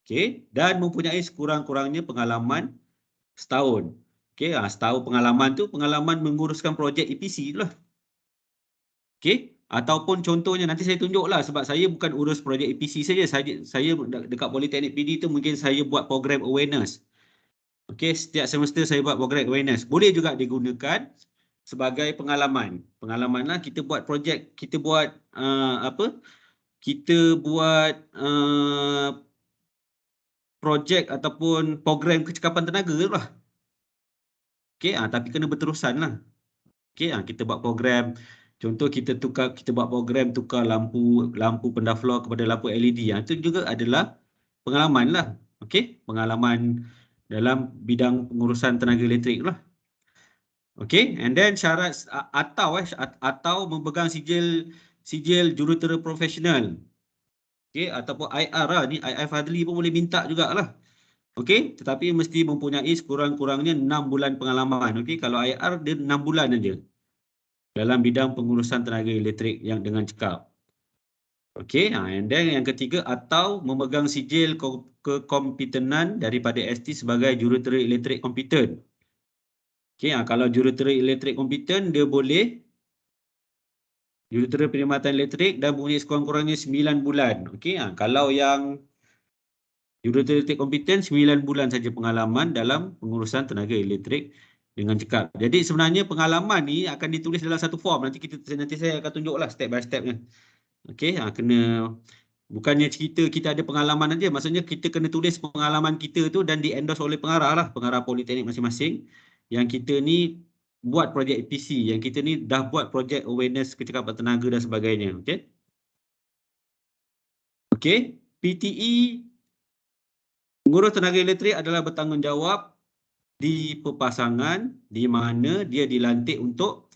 Okey, dan mempunyai sekurang-kurangnya pengalaman setahun. Okey, setahun pengalaman tu pengalaman menguruskan projek EPC tu lah. Okey, ataupun contohnya nanti saya tunjuklah sebab saya bukan urus projek EPC saja. Saya dekat Politeknik PD tu mungkin saya buat program awareness. Okey, setiap semester saya buat program awareness. Boleh juga digunakan sebagai pengalaman. Pengalamanlah kita buat projek, kita buat kita buat projek ataupun program kecekapan tenaga tu lah. Okey, tapi kena berterusan lah. Okey, kita buat program, contoh kita buat program tukar lampu pendaflor kepada lampu LED. Itu juga adalah pengalaman lah. Okey, pengalaman dalam bidang pengurusan tenaga elektrik lah. Okey, and then syarat atau memegang sijil jurutera profesional. Okey, ataupun IR lah. Ni IR Fadli pun boleh minta jugalah. Okey, tetapi mesti mempunyai sekurang-kurangnya 6 bulan pengalaman. Okey, kalau IR dia 6 bulan saja dalam bidang pengurusan tenaga elektrik yang dengan cekap. Okey, and then yang ketiga, atau memegang sijil kekompetenan daripada ST sebagai jurutera elektrik kompeten. Okey, kalau jurutera elektrik kompeten dia boleh jurutera perkhidmatan elektrik dan mempunyai sekurang-kurangnya 9 bulan. Okey, kalau yang jurutera elektrik kompeten 9 bulan saja pengalaman dalam pengurusan tenaga elektrik dengan cekap. Jadi sebenarnya pengalaman ni akan ditulis dalam satu form. Nanti saya akan tunjuklah step by stepnya. Okey, kena bukannya cerita kita ada pengalaman aja, maksudnya kita kena tulis pengalaman kita tu dan di-endorse oleh pengarah lah, pengarah politeknik masing-masing yang kita ni buat projek EPC, yang kita ni dah buat projek awareness kecekapan tenaga dan sebagainya. Okey. Okey, PTE pengurus tenaga elektrik adalah bertanggungjawab di pepasangan di mana dia dilantik untuk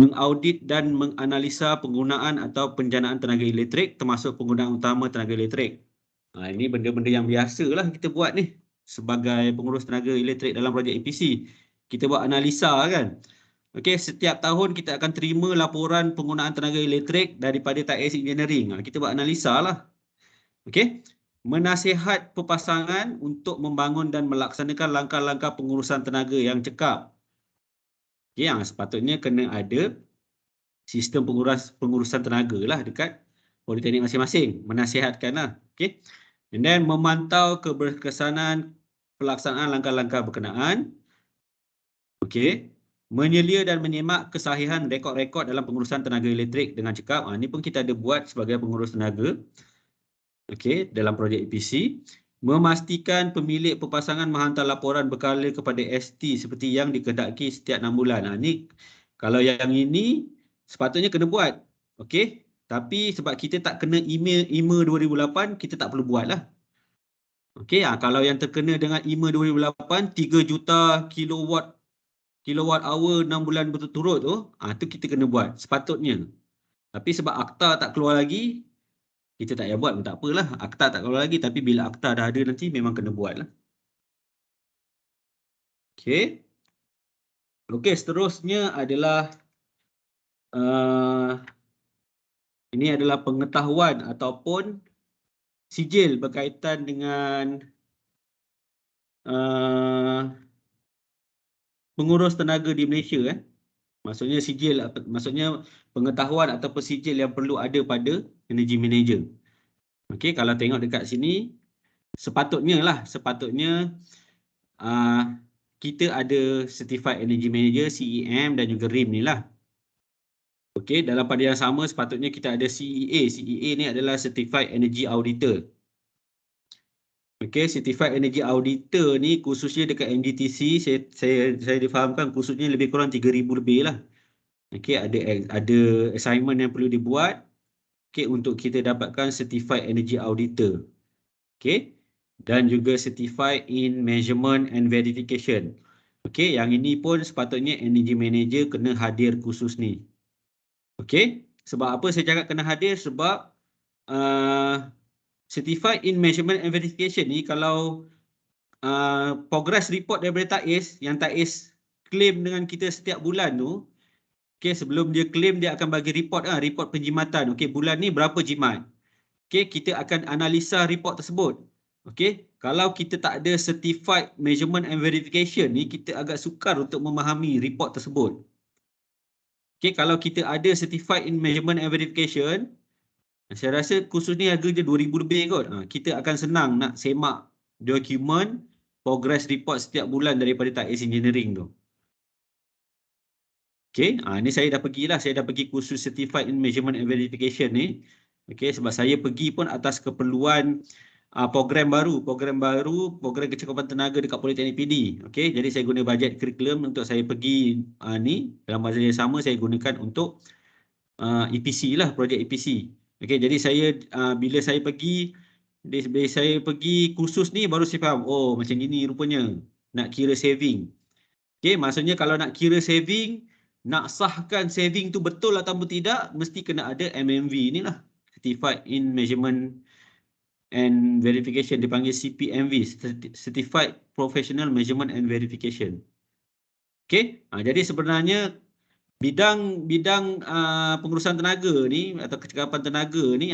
mengaudit dan menganalisa penggunaan atau penjanaan tenaga elektrik termasuk penggunaan utama tenaga elektrik. Ini benda-benda yang biasalah kita buat ni sebagai pengurus tenaga elektrik dalam projek EPC. Kita buat analisa kan. Okey, setiap tahun kita akan terima laporan penggunaan tenaga elektrik daripada TAIS Engineering. Kita buat analisa lah. Okey. Menasihat pepasangan untuk membangun dan melaksanakan langkah-langkah pengurusan tenaga yang cekap. Yang sepatutnya kena ada sistem pengurusan tenaga lah dekat politeknik masing-masing. Menasihatkan lah. Okay. And then memantau keberkesanan pelaksanaan langkah-langkah berkenaan. Okay. Menyelia dan menyemak kesahihan rekod-rekod dalam pengurusan tenaga elektrik dengan cekap. Ini pun kita ada buat sebagai pengurus tenaga. Okay. Dalam projek EPC. Memastikan pemilik pepasangan menghantar laporan berkala kepada ST seperti yang dikehendaki setiap 6 bulan. Ini kalau yang ini sepatutnya kena buat. Okey, tapi sebab kita tak kena IMA 2008, kita tak perlu buat lah. Okey, kalau yang terkena dengan IMA 2008 3 juta kilowatt hour 6 bulan berturut-turut tu kita kena buat sepatutnya. Tapi sebab akta tak keluar lagi, kita tak payah buat pun tak apalah. Akta tak keluar lagi, tapi bila akta dah ada nanti memang kena buat lah. Okey. Okey, seterusnya adalah ini adalah pengetahuan ataupun sijil berkaitan dengan pengurus tenaga di Malaysia. Maksudnya sijil, maksudnya pengetahuan ataupun sijil yang perlu ada pada energy manager. Okey, kalau tengok dekat sini, sepatutnya kita ada Certified Energy Manager, CEM dan juga RIM ni lah. Okey, dalam pada yang sama sepatutnya kita ada CEA. CEA ni adalah Certified Energy Auditor. Okey, Certified Energy Auditor ni khususnya dekat NGTC, saya difahamkan khususnya lebih kurang 3,000 lebih lah. Okey, ada assignment yang perlu dibuat. Okey, untuk kita dapatkan Certified Energy Auditor. Okey, dan juga Certified in Measurement and Verification. Okey, yang ini pun sepatutnya Energy Manager kena hadir khusus ni. Okey, sebab apa saya cakap kena hadir? Sebab Certified in Measurement and Verification ni kalau progress report daripada TAIS, yang TAIS claim dengan kita setiap bulan tu, okey, sebelum dia claim dia akan bagi report report penjimatan. Okey, bulan ni berapa jimat. Okey, kita akan analisa report tersebut. Okey, kalau kita tak ada certified measurement and verification ni, kita agak sukar untuk memahami report tersebut. Okey, kalau kita ada certified in measurement and verification, saya rasa kursus ni harga je 2,000 lebih kot. Kita akan senang nak semak dokumen progress report setiap bulan daripada TAIS Engineering tu. Okey, ni saya dah pergi kursus certified in measurement and verification ni. Okey, sebab saya pergi pun atas keperluan program kecekapan tenaga dekat Politeknik PD. Okey, jadi saya guna bajet kurikulum untuk saya pergi ni, dalam masa yang sama saya gunakan untuk EPC lah, projek EPC. Okey, jadi saya bila saya pergi kursus ni baru saya faham, oh macam gini rupanya nak kira saving. Okey, maksudnya kalau nak kira saving, nak sahkan saving tu betul atau tidak, mesti kena ada MMV ni lah, Certified in Measurement and Verification, dipanggil CPMV, Certified Professional Measurement and Verification. Okey, jadi sebenarnya bidang pengurusan tenaga ni atau kecekapan tenaga ni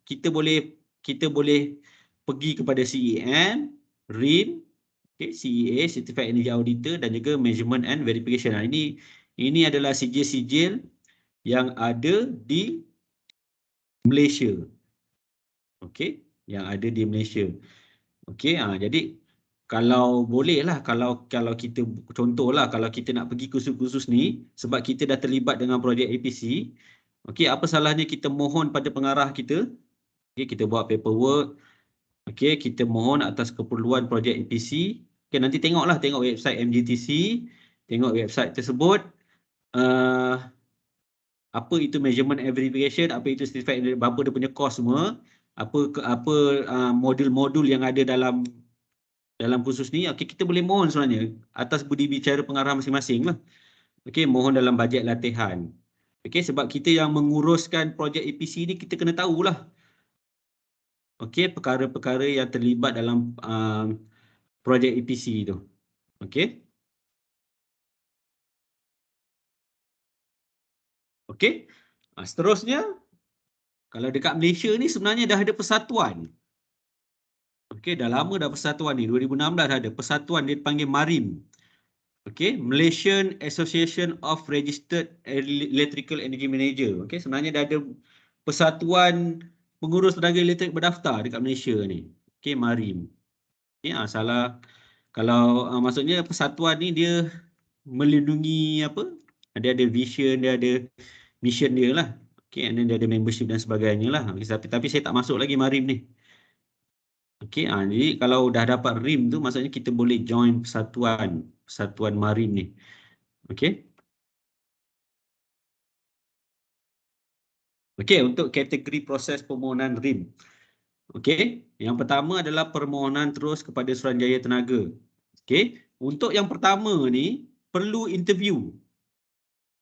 kita boleh pergi kepada CEM, RIM, CEA, Certified Energy Auditor, dan juga Measurement and Verification. Ini adalah sijil-sijil yang ada di Malaysia. Okey, yang ada di Malaysia. Okey, jadi kalau boleh lah, kalau kita contohlah, kalau kita nak pergi kursus-kursus ni sebab kita dah terlibat dengan projek APC, okey, apa salahnya kita mohon pada pengarah kita, okey, kita buat paperwork, okey, kita mohon atas keperluan projek APC. Okey, nanti tengok website MGTC, tengok website tersebut, apa itu measurement and verification, apa itu certified, berapa dia punya cost semua, apa modul-modul yang ada dalam kursus ni. Okey, kita boleh mohon sebenarnya atas budi bicara pengarah masing-masing lah. Okey, mohon dalam bajet latihan. Okey, sebab kita yang menguruskan projek APC ni, kita kena tahulah. Okey, perkara-perkara yang terlibat dalam projek APC tu. Okey. Okey. Seterusnya, kalau dekat Malaysia ni sebenarnya dah ada persatuan. Okey, dah lama dah persatuan ni, 2016 dah ada persatuan, dia panggil MARIM. Okey, Malaysian Association of Registered Electrical Energy Manager. Okey, sebenarnya dah ada persatuan pengurus tenaga elektrik berdaftar dekat Malaysia ni. Okey, MARIM. Okey, salah. Kalau maksudnya persatuan ni dia melindungi apa? Dia ada vision, dia ada mission dia lah. Okey, and then dia ada membership dan sebagainya lah. Okay, tapi saya tak masuk lagi MARIM ni. Okey, jadi kalau dah dapat RIM tu, maksudnya kita boleh join persatuan MARIM ni. Okey. Okey, untuk kategori proses permohonan RIM. Okey, yang pertama adalah permohonan terus kepada Suruhanjaya Tenaga. Okey, untuk yang pertama ni perlu interview.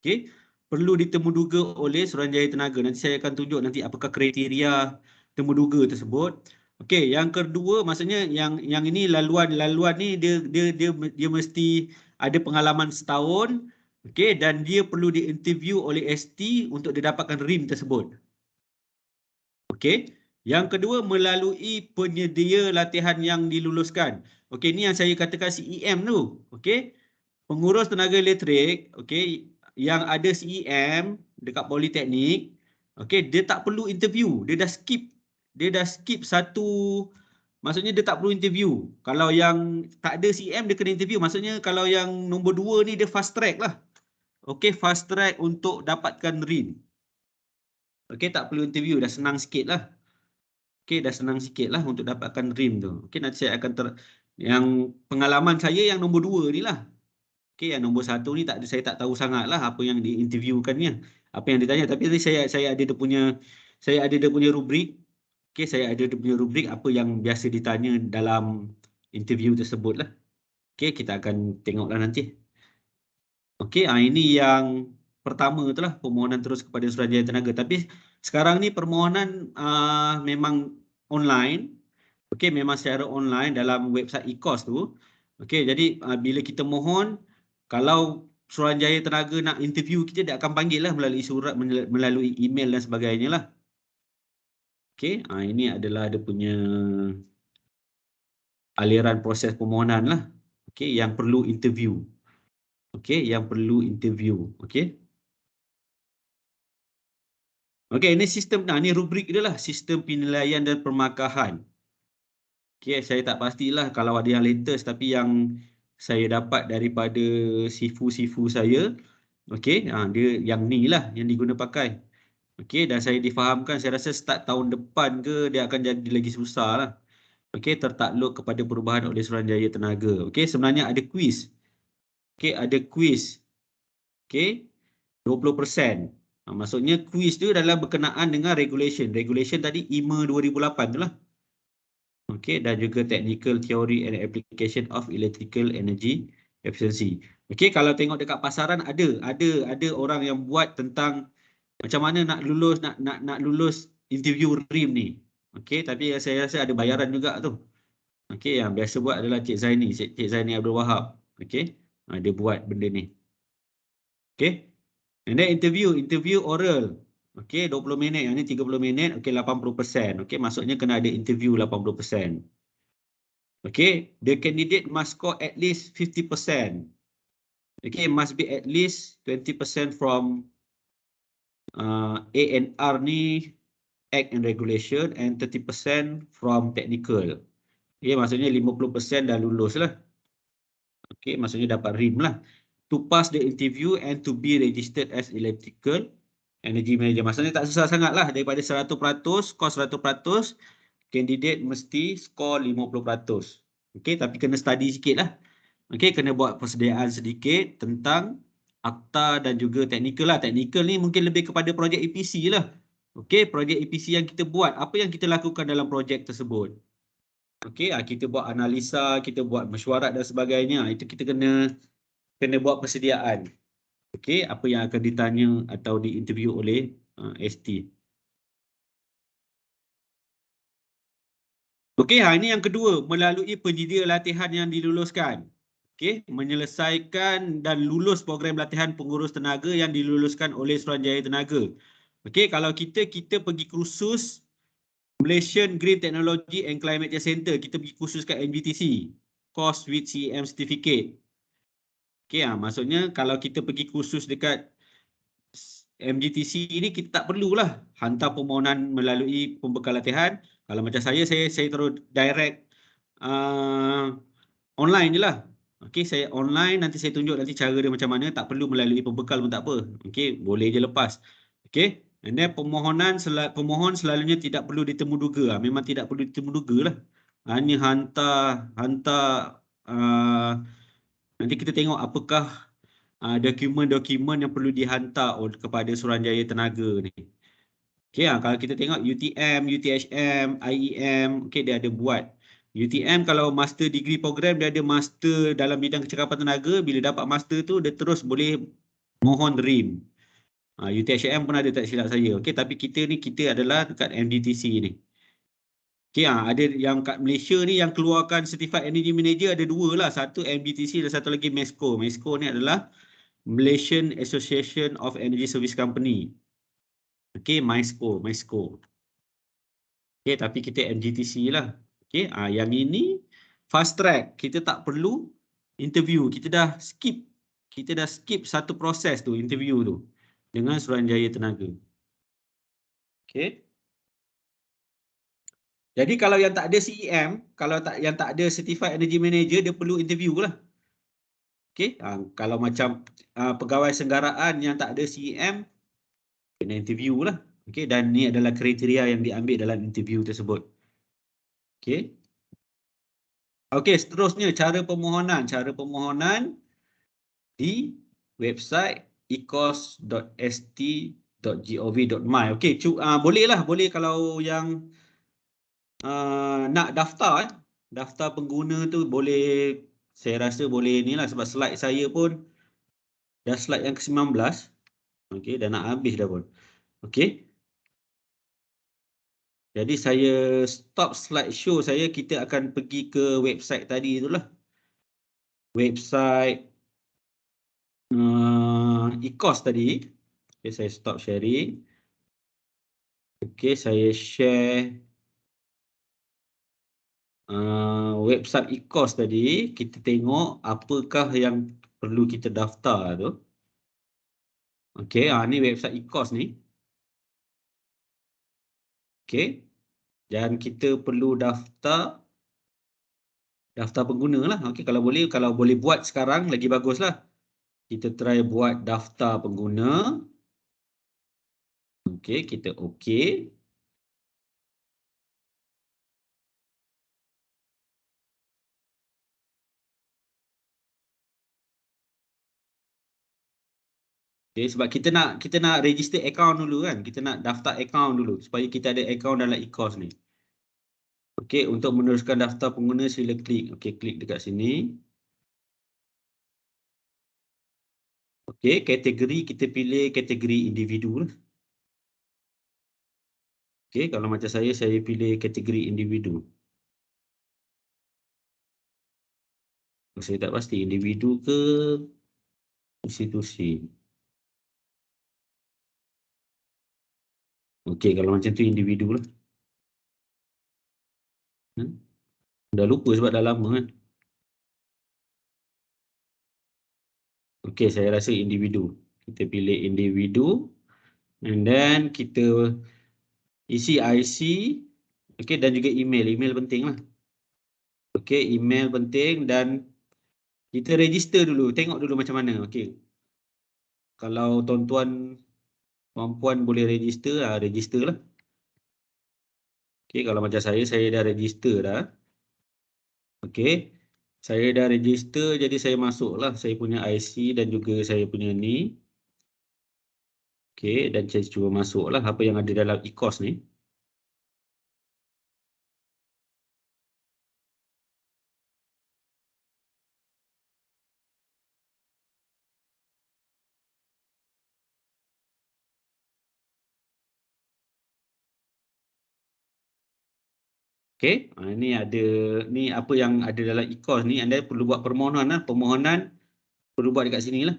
Okey, perlu ditemuduga oleh Suruhanjaya Tenaga. Nanti saya akan tunjuk nanti apakah kriteria temuduga tersebut. Okey, yang kedua maksudnya yang ini laluan ni dia mesti ada pengalaman setahun, okey, dan dia perlu diinterview oleh ST untuk didapatkan RIM tersebut. Okey, yang kedua melalui penyedia latihan yang diluluskan. Okey, ni yang saya katakan CEM tu. Okey, pengurus tenaga elektrik, okey, yang ada CEM dekat Politeknik, okey, dia tak perlu interview, dia dah skip satu, maksudnya dia tak perlu interview. Kalau yang tak ada CM dia kena interview. Maksudnya kalau yang nombor 2 ni dia fast track lah. Okey, fast track untuk dapatkan RIM. Okey, tak perlu interview, dah senang sikit lah. Okey, dah senang sikit lah untuk dapatkan RIM tu. Okey, nanti saya akan yang pengalaman saya yang nombor 2 ni lah. Okey, yang nombor 1 ni saya tak tahu sangat lah apa yang diinterviewkannya, apa yang ditanya. Tapi tadi saya ada dia punya rubrik. Okey, saya ada dia punya rubrik apa yang biasa ditanya dalam interview tersebut lah. Okey, kita akan tengoklah nanti. Okey, ini yang pertama tu lah, permohonan terus kepada Suruhanjaya Tenaga. Tapi sekarang ni permohonan memang online. Okey, memang secara online dalam website e-course tu. Okey, jadi bila kita mohon, kalau Suruhanjaya Tenaga nak interview kita, dia akan panggil lah melalui surat, melalui email dan sebagainya lah. Okey, ini adalah dia punya aliran proses permohonan lah. Okey, yang perlu interview. Okey, yang perlu interview. Okey. Okey, ini sistem, ni rubrik dia lah, sistem penilaian dan permarkahan. Okey, saya tak pastilah kalau ada yang latest, tapi yang saya dapat daripada sifu-sifu saya, okey, dia yang ni lah yang diguna pakai. Okey, dan saya difahamkan, saya rasa start tahun depan ke dia akan jadi lagi susah lah. Okey, tertakluk kepada perubahan oleh Suruhanjaya Tenaga. Okey, sebenarnya ada kuis. Okey, ada kuis. Okey, 20%. Maksudnya kuis tu adalah berkenaan dengan regulation. Regulation tadi IMA 2008 tu lah. Okey, dan juga technical theory and application of electrical energy efficiency. Okey, kalau tengok dekat pasaran ada orang yang buat tentang macam mana nak lulus interview RIM ni. Okey, tapi saya rasa ada bayaran juga tu. Okey, yang biasa buat adalah Cik Zaini Abdul Wahab. Okey, dia buat benda ni. Okey. And then interview oral. Okey, 20 minit, yang ni 30 minit, okey 80%. Okey, maksudnya kena ada interview 80%. Okey, the candidate must score at least 50%. Okey, must be at least 20% from A&R ni, Act and Regulation, and 30% from technical. Okey, maksudnya 50% dah lulus lah. Okey, maksudnya dapat RIM lah. To pass the interview and to be registered as electrical energy manager. Maksudnya tak susah sangat lah. Daripada 100%, skor 100%, candidate mesti skor 50%. Okey, tapi kena study sikit lah. Okey, kena buat persediaan sedikit tentang akta dan juga teknikal lah. Teknikal ni mungkin lebih kepada projek EPC lah. Okey, projek EPC yang kita buat. Apa yang kita lakukan dalam projek tersebut? Okey, kita buat analisa, kita buat mesyuarat dan sebagainya. Itu kita kena buat persediaan. Okey, apa yang akan ditanya atau diinterview oleh ST. Okey, ini yang kedua, melalui penyedia latihan yang diluluskan. Okey, menyelesaikan dan lulus program latihan pengurus tenaga yang diluluskan oleh Suruhanjaya Tenaga. Okey, kalau kita pergi kursus Malaysian Green Technology and Climate Change Center, kita pergi kursus kat MGTC, course with CEM certificate. Okey, maksudnya kalau kita pergi kursus dekat MGTC ni, kita tak perlulah hantar permohonan melalui pembekal latihan. Kalau macam saya terus direct online je lah. Okey, saya online, nanti saya tunjuk nanti cara dia macam mana, tak perlu melalui pembekal pun tak apa. Okey, boleh je lepas. Okey, and then pemohon selalunya tidak perlu ditemu duga. Memang tidak perlu ditemu duga lah. Hanya hantar nanti kita tengok apakah dokumen-dokumen yang perlu dihantar kepada Suruhanjaya Tenaga ni. Okey, kalau kita tengok UTM, UTHM, IEM, okey, dia ada buat. UTM kalau master degree program, dia ada master dalam bidang kecekapan tenaga. Bila dapat master tu, dia terus boleh mohon RIM. UTHM pun ada, tak silap saya. Okey, tapi kita adalah dekat MDTC ni. Okey, ada yang kat Malaysia ni yang keluarkan Certified Energy Manager ada dua lah. Satu MDTC dan satu lagi MESCO. MESCO ni adalah Malaysian Association of Energy Service Company. Okey, MESCO. Okey, tapi kita MGTC lah. Okey, yang ini fast track. Kita tak perlu interview. Kita dah skip satu proses tu, interview tu dengan Suruhanjaya Tenaga. Okey. Jadi kalau yang tak ada CEM, yang tak ada Certified Energy Manager, dia perlu interview lah. Okey, kalau macam pegawai senggaraan yang tak ada CEM, kena interview lah. Okey, dan ni adalah kriteria yang diambil dalam interview tersebut. Okey. Okey, seterusnya cara permohonan. Cara permohonan di website ecos.st.gov.my. Okey, boleh kalau yang nak daftar daftar pengguna tu boleh, saya rasa boleh ni lah, sebab slide saya pun dah slide yang ke-19. Okey, dah nak habis dah pun. Okey. Jadi saya stop slideshow saya, kita akan pergi ke website tadi itulah. Website ECOS tadi. Okay, saya stop sharing. Okay, saya share website e-course tadi, kita tengok apakah yang perlu kita daftar tu. Okey, ni website e-course ni. Okey. Dan kita perlu daftar pengguna lah. Okey, kalau boleh buat sekarang lagi baguslah. Kita try buat daftar pengguna. Okey, kita okey. Okay, sebab kita nak register account dulu kan. Kita nak daftar account dulu supaya kita ada account dalam e-course ni. Okey, untuk meneruskan daftar pengguna sila klik. Okey, klik dekat sini. Okey, kategori kita pilih kategori individu lah. Okey, kalau macam saya pilih kategori individu. Saya tak pasti individu ke institusi. Okey, kalau macam tu individu lah. Dah lupa sebab dah lama kan. Okey, saya rasa individu. Kita pilih individu. And then kita isi IC. Okey, dan juga email. Email penting lah. Okey, email penting dan kita register dulu. Tengok dulu macam mana. Okey. Kalau tuan-tuan puan boleh register, register lah. Okey, kalau macam saya dah register dah. Okey. Saya dah register, jadi saya masuklah saya punya IC dan juga saya punya ni. Okey, dan saya cuba masuklah apa yang ada dalam e-course ni. Okey, ni apa yang ada dalam e-course ni. Anda perlu buat permohonan lah. Permohonan perlu buat dekat sini lah.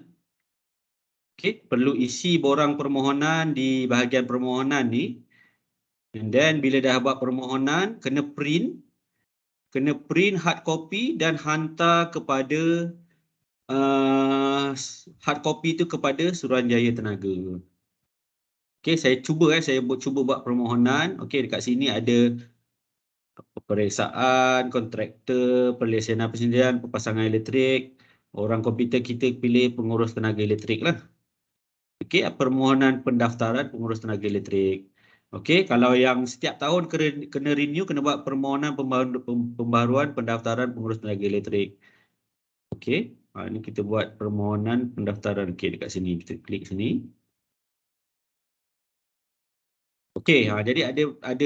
Okey, perlu isi borang permohonan di bahagian permohonan ni. And then bila dah buat permohonan, kena print hard copy dan hantar kepada hard copy tu kepada Suruhanjaya Tenaga. Okey, saya cuba buat permohonan. Okey, dekat sini ada peperiksaan, kontraktor, perlesenan persediaan, pemasangan elektrik, orang komputer kita pilih pengurus tenaga elektrik lah. Okey, permohonan pendaftaran pengurus tenaga elektrik. Okey, kalau yang setiap tahun kena renew, kena buat permohonan pembaharuan pendaftaran pengurus tenaga elektrik. Okey, ini kita buat permohonan pendaftaran. Okey, dekat sini kita klik sini. Okey, jadi ada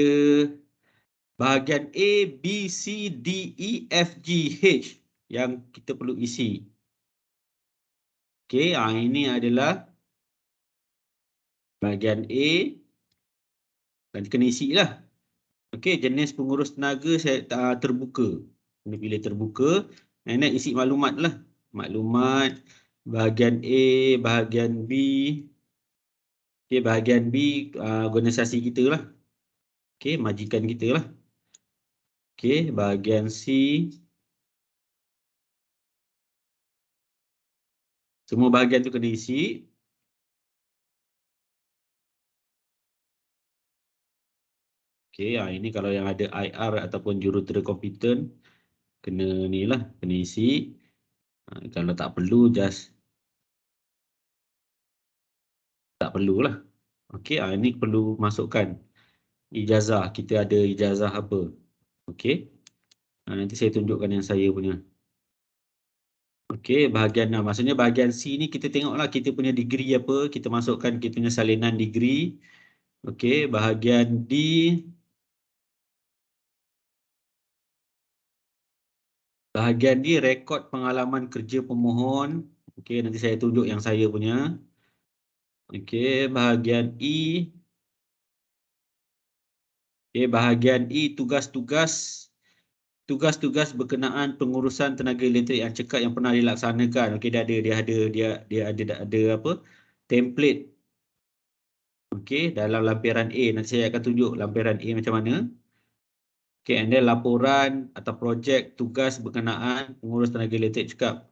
bahagian A, B, C, D, E, F, G, H yang kita perlu isi. Okey, ini adalah bahagian A dan kena isi lah. Okey, jenis pengurus tenaga saya terbuka. Kena pilih terbuka. Dan isi maklumat lah. Maklumat bahagian A, bahagian B. Okey, bahagian B organisasi kita lah. Okey, majikan kita lah. Okey, bahagian C. Semua bahagian tu kena isi. Okey, ini kalau yang ada IR ataupun jurutera kompeten, kena ni lah, kena isi. Kalau tak perlu, just tak perlulah. Okey, ini perlu masukkan ijazah. Kita ada ijazah apa. Okey. Nanti saya tunjukkan yang saya punya. Okey, bahagian maksudnya bahagian C ni kita tengoklah kita punya degree apa, kita masukkan kita punya salinan degree. Okey, bahagian D. Bahagian D rekod pengalaman kerja pemohon. Okey, nanti saya tunjuk yang saya punya. Okey, bahagian E. Okey, bahagian E tugas-tugas berkenaan pengurusan tenaga elektrik yang cekap yang pernah dilaksanakan. Okey, dia ada apa? Template. Okey, dalam lampiran A nanti saya akan tunjuk lampiran A macam mana. Okay, and then laporan atau projek tugas berkenaan pengurus tenaga elektrik cakap.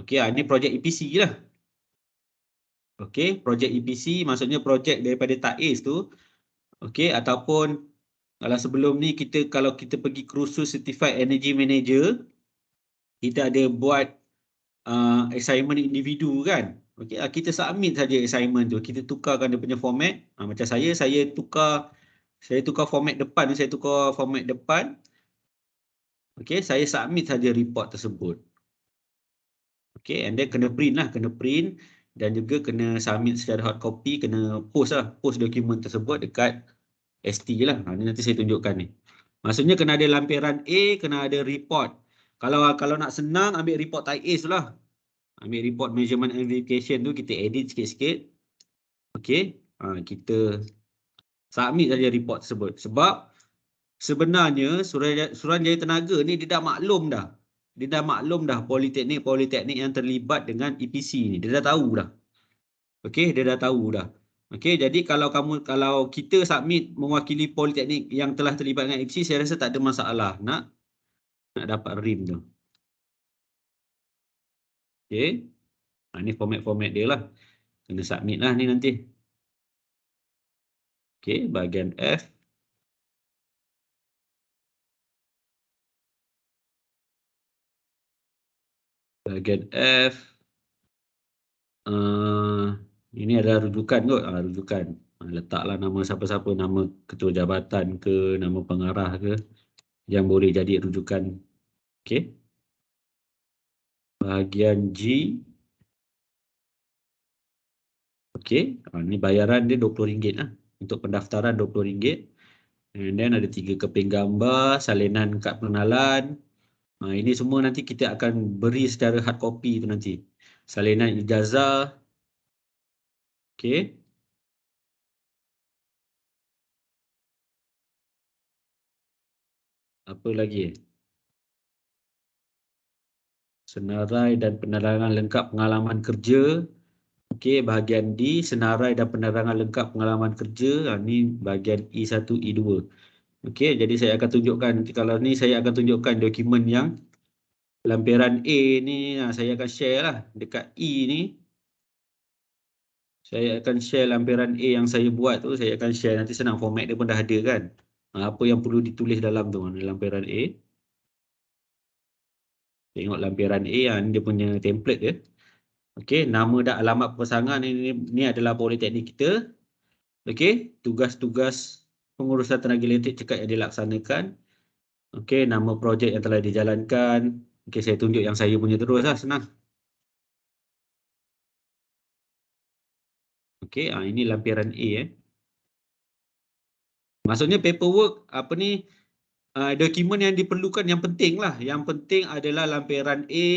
Okay, ini projek EPC lah. Okay, projek EPC maksudnya projek daripada TAIS tu. Okay, ataupun kalau sebelum ni kalau kita pergi kursus Certified Energy Manager, kita ada buat assignment individu kan. Okay, kita submit saja assignment tu. Kita tukarkan dia punya format. Macam saya tukar format depan. Okay, saya submit saja report tersebut. Okay, and then kena print dan juga kena submit secara hard copy, kena post dokumen tersebut dekat ST lah. Ni nanti saya tunjukkan ni. Maksudnya kena ada lampiran A, kena ada report. Kalau nak senang ambil report TAIS lah. Ambil report measurement and verification tu, kita edit sikit-sikit. Okay, kita submit saja report tersebut. Sebab sebenarnya Suruhanjaya Tenaga ni dia dah maklum dah. Politeknik yang terlibat dengan EPC ni. Dia dah tahu dah. Okey, dia dah tahu dah. Okey, jadi kalau kita submit mewakili politeknik yang telah terlibat dengan EPC, saya rasa tak ada masalah nak dapat RIM tu. Okey. Ni format dia lah. Kena submit lah ni nanti. Okey, bahagian F. Bahagian F. Ini adalah rujukan kot. Rujukan. Letaklah nama siapa-siapa, nama ketua jabatan ke, nama pengarah ke, yang boleh jadi rujukan. Okey. Bahagian G. Okey. Ni bayaran dia RM20 lah. Untuk pendaftaran RM20. And then ada 3 keping gambar, salinan kad pengenalan. Ini semua nanti kita akan beri secara hard copy tu nanti. Salinan ijazah. Okey. Apa lagi? Senarai dan penerangan lengkap pengalaman kerja. Okey, bahagian D, senarai dan penerangan lengkap pengalaman kerja. Ini bahagian E1, E2. Okey, jadi saya akan tunjukkan, kalau ni saya akan tunjukkan dokumen yang lampiran A ni, saya akan share lah dekat E ni. Saya akan share lampiran A yang saya buat tu, saya akan share, nanti senang, format dia pun dah ada kan. Apa yang perlu ditulis dalam tu, lampiran A. Tengok lampiran A, ni dia punya template dia. Okey, nama dan alamat pasangan ini adalah politeknik kita. Okey, tugas-tugas pengurusan tenaga elektrik cekap yang dilaksanakan. Okey, nama projek yang telah dijalankan. Okey, saya tunjuk yang saya punya terus lah, senang. Okey, ini lampiran A Maksudnya paperwork dokumen yang diperlukan yang penting lah. Yang penting adalah lampiran A,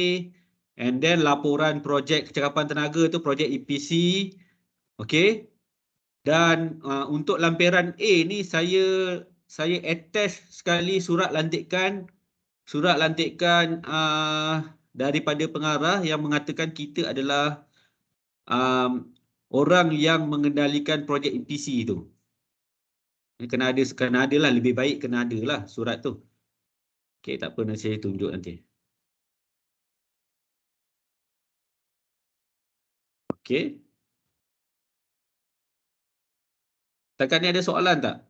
and then laporan projek kecakapan tenaga tu, projek EPC. Okey. Dan untuk lampiran A ni saya attach sekali surat lantikan daripada pengarah yang mengatakan kita adalah orang yang mengendalikan projek EPC tu. Kena ada lah, lebih baik kena ada lah surat tu. Okey, tak apa, nanti saya tunjuk nanti. Okey. Setakat ni ada soalan tak?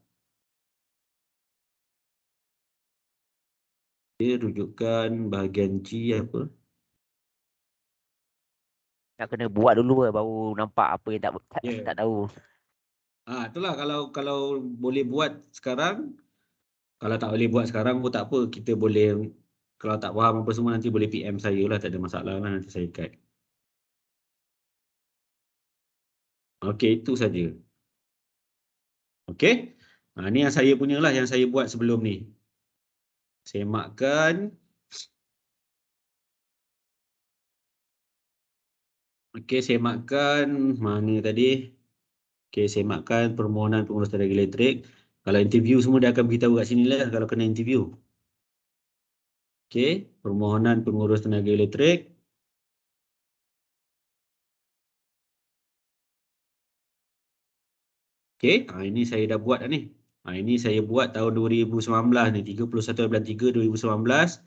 Dia rujukan bahagian G apa? Nak kena buat dulu baru nampak apa yang tak tahu. Itulah, kalau boleh buat sekarang, kalau tak boleh buat sekarang pun tak apa, kita boleh, kalau tak faham apa semua nanti boleh PM saya lah, tak ada masalah lah, nanti saya guide. Okey, itu saja. Okey. Ni yang saya punya lah, yang saya buat sebelum ni. Semakkan. Okey, semakkan mana tadi? Okey, semakkan permohonan pengurus tenaga elektrik. Kalau interview semua dia akan beritahu kat sini lah kalau kena interview. Okey, permohonan pengurus tenaga elektrik. Okey, ini saya dah buat dah ni. Ini saya buat tahun 2019 ni, 31/3/2019.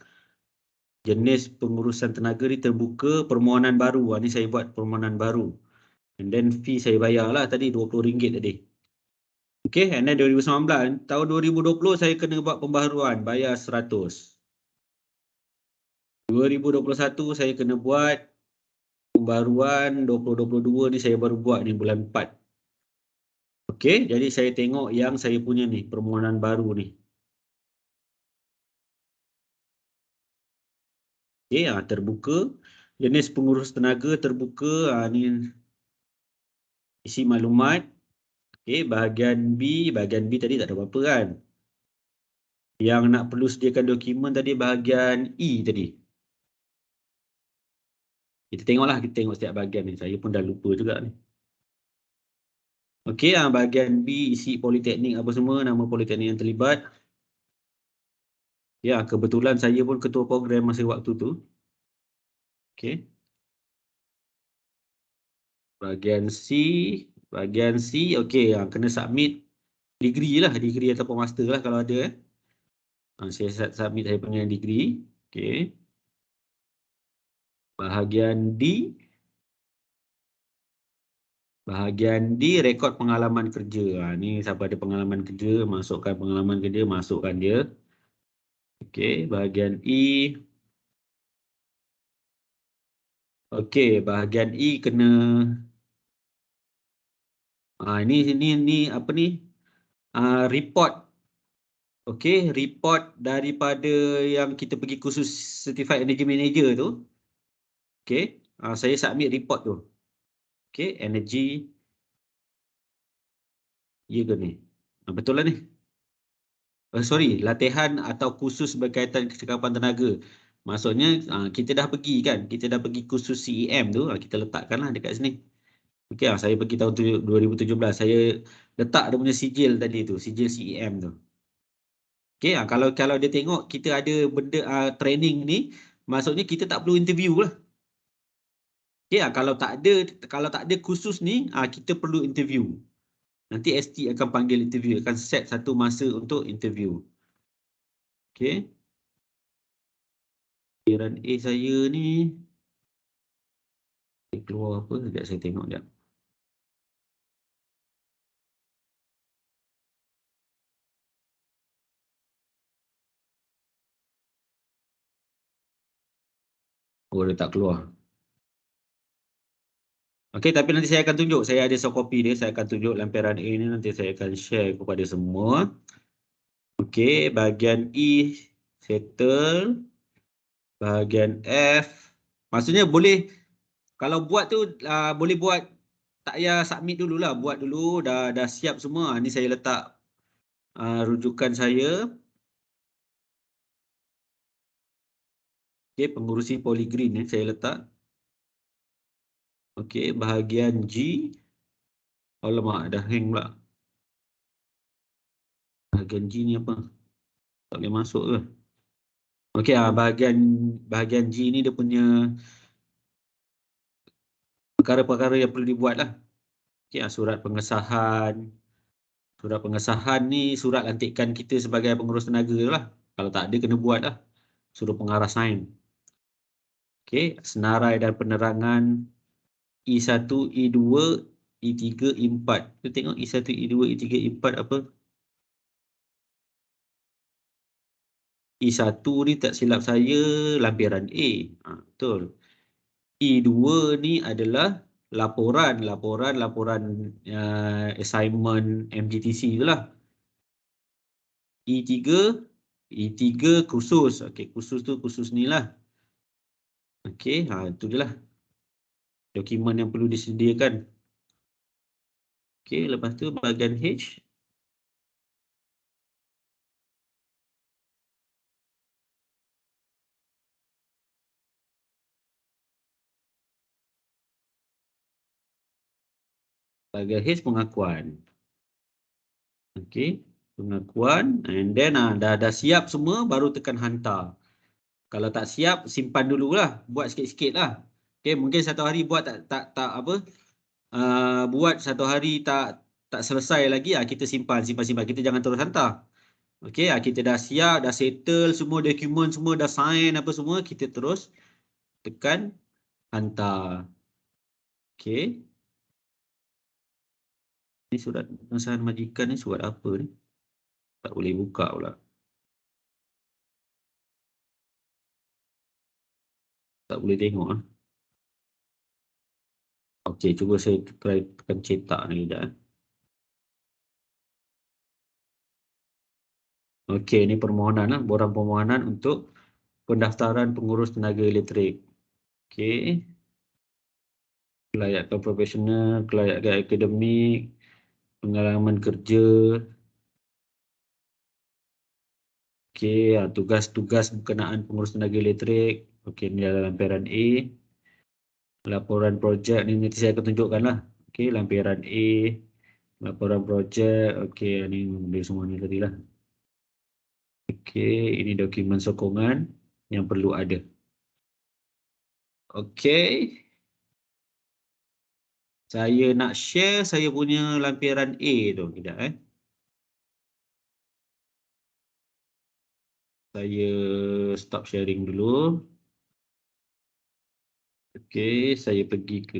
Jenis pengurusan tenaga ni terbuka, permohonan baru. Ni saya buat permohonan baru. And then fee saya bayar lah tadi RM20 tadi. Okay, and then 2019, tahun 2020 saya kena buat pembaharuan, bayar 100. 2021 saya kena buat pembaharuan, 2022 ni saya baru buat ni bulan 4. Okey, jadi saya tengok yang saya punya ni, permohonan baru ni. Okey, terbuka. Jenis pengurus tenaga terbuka, ni isi maklumat. Okey, bahagian B tadi tak ada apa-apa kan. Yang nak perlu sediakan dokumen tadi bahagian E tadi. Kita tengoklah, kita tengok setiap bahagian ni. Saya pun dah lupa juga ni. Okey, bahagian B isi politeknik apa semua, nama politeknik yang terlibat. Ya, kebetulan saya pun ketua program masa waktu tu. Okey. Bahagian C, okey, kena submit degree lah, degree ataupun master lah kalau ada. Saya submit saya punya degree. Okey. Bahagian D, rekod pengalaman kerja. Ni siapa ada pengalaman kerja, masukkan pengalaman kerja, masukkan dia. Okey, bahagian E. Okey, bahagian E kena ini apa ni? Report. Okey, report daripada yang kita pergi kursus Certified Energy Manager tu. Okey, saya submit report tu. Okey, energy. Ya ke ni? Betul lah ni. Latihan atau kursus berkaitan kecekapan tenaga. Maksudnya kita dah pergi kan, kita dah pergi kursus CEM tu, kita letakkanlah dekat sini. Okey, saya pergi tahun 2017, saya letak dia punya sijil tadi tu, sijil CEM tu. Okey, kalau dia tengok kita ada benda training ni, maksudnya kita tak perlu interview lah. Okey, kalau tak ada kursus ni, kita perlu interview. Nanti ST akan panggil interview, akan set satu masa untuk interview. Okey. Akhiran A saya ni keluar apa? Sekejap saya tengok sekejap. Oh, dia tak keluar. Okey, tapi nanti saya akan tunjuk. Saya ada soft copy dia. Saya akan tunjuk lampiran A ni. Nanti saya akan share kepada semua. Okey, bahagian E settle. Bahagian F. Maksudnya boleh, kalau buat tu boleh buat, tak payah submit dululah. Buat dulu, dah siap semua. Ni saya letak rujukan saya. Okey, pengurusi Polygreen ni saya letak. Okey, bahagian G. Alamak, dah hang pula. Bahagian G ni apa? Tak boleh masuk ke? Okey, bahagian G ni dia punya perkara-perkara yang perlu dibuat lah. Okey, surat pengesahan. Surat pengesahan ni surat lantikan kita sebagai pengurus tenaga lah. Kalau tak ada, kena buat lah. Suruh pengarah sign. Okey, senarai dan penerangan E1, E2, E3, E4. Kita tengok E1, E2, E3, E4 apa? E1 ni tak silap saya lampiran A. Betul. E2 ni adalah laporan assignment MGTC tu lah. E3 kursus. Okey, kursus ni lah. Okey, itu je lah. Dokumen yang perlu disediakan. Okey, lepas tu bahagian H. Bahagian H pengakuan. Okey, pengakuan, and then dah siap semua baru tekan hantar. Kalau tak siap, simpan dululah, buat sikit-sikit lah. Okey, mungkin satu hari buat tak apa, buat satu hari tak tak selesai lagi, kita simpan. Kita jangan terus hantar. Okey, kita dah siap, dah settle semua dokumen semua, dah sign apa semua, kita terus tekan hantar. Okey. Ni surat pengesahan majikan ni surat apa ni? Tak boleh buka pula. Tak boleh tengok ah. Okey, cuba saya try tekan cetak ni sekejap. Okey, ni permohonan lah, borang permohonan untuk pendaftaran pengurus tenaga elektrik. Okey. Kelayakan profesional, kelayakan akademik, pengalaman kerja. Okey, tugas-tugas berkenaan pengurus tenaga elektrik. Okey, ni adalah lampiran A. Laporan projek ni nanti saya akan tunjukkan lah. Okey, lampiran A. Laporan projek. Okey, ni dia semua ni tadi lah. Okey, ini dokumen sokongan yang perlu ada. Okey. Saya nak share saya punya lampiran A tu. Sekejap Saya stop sharing dulu. Okey, saya pergi ke...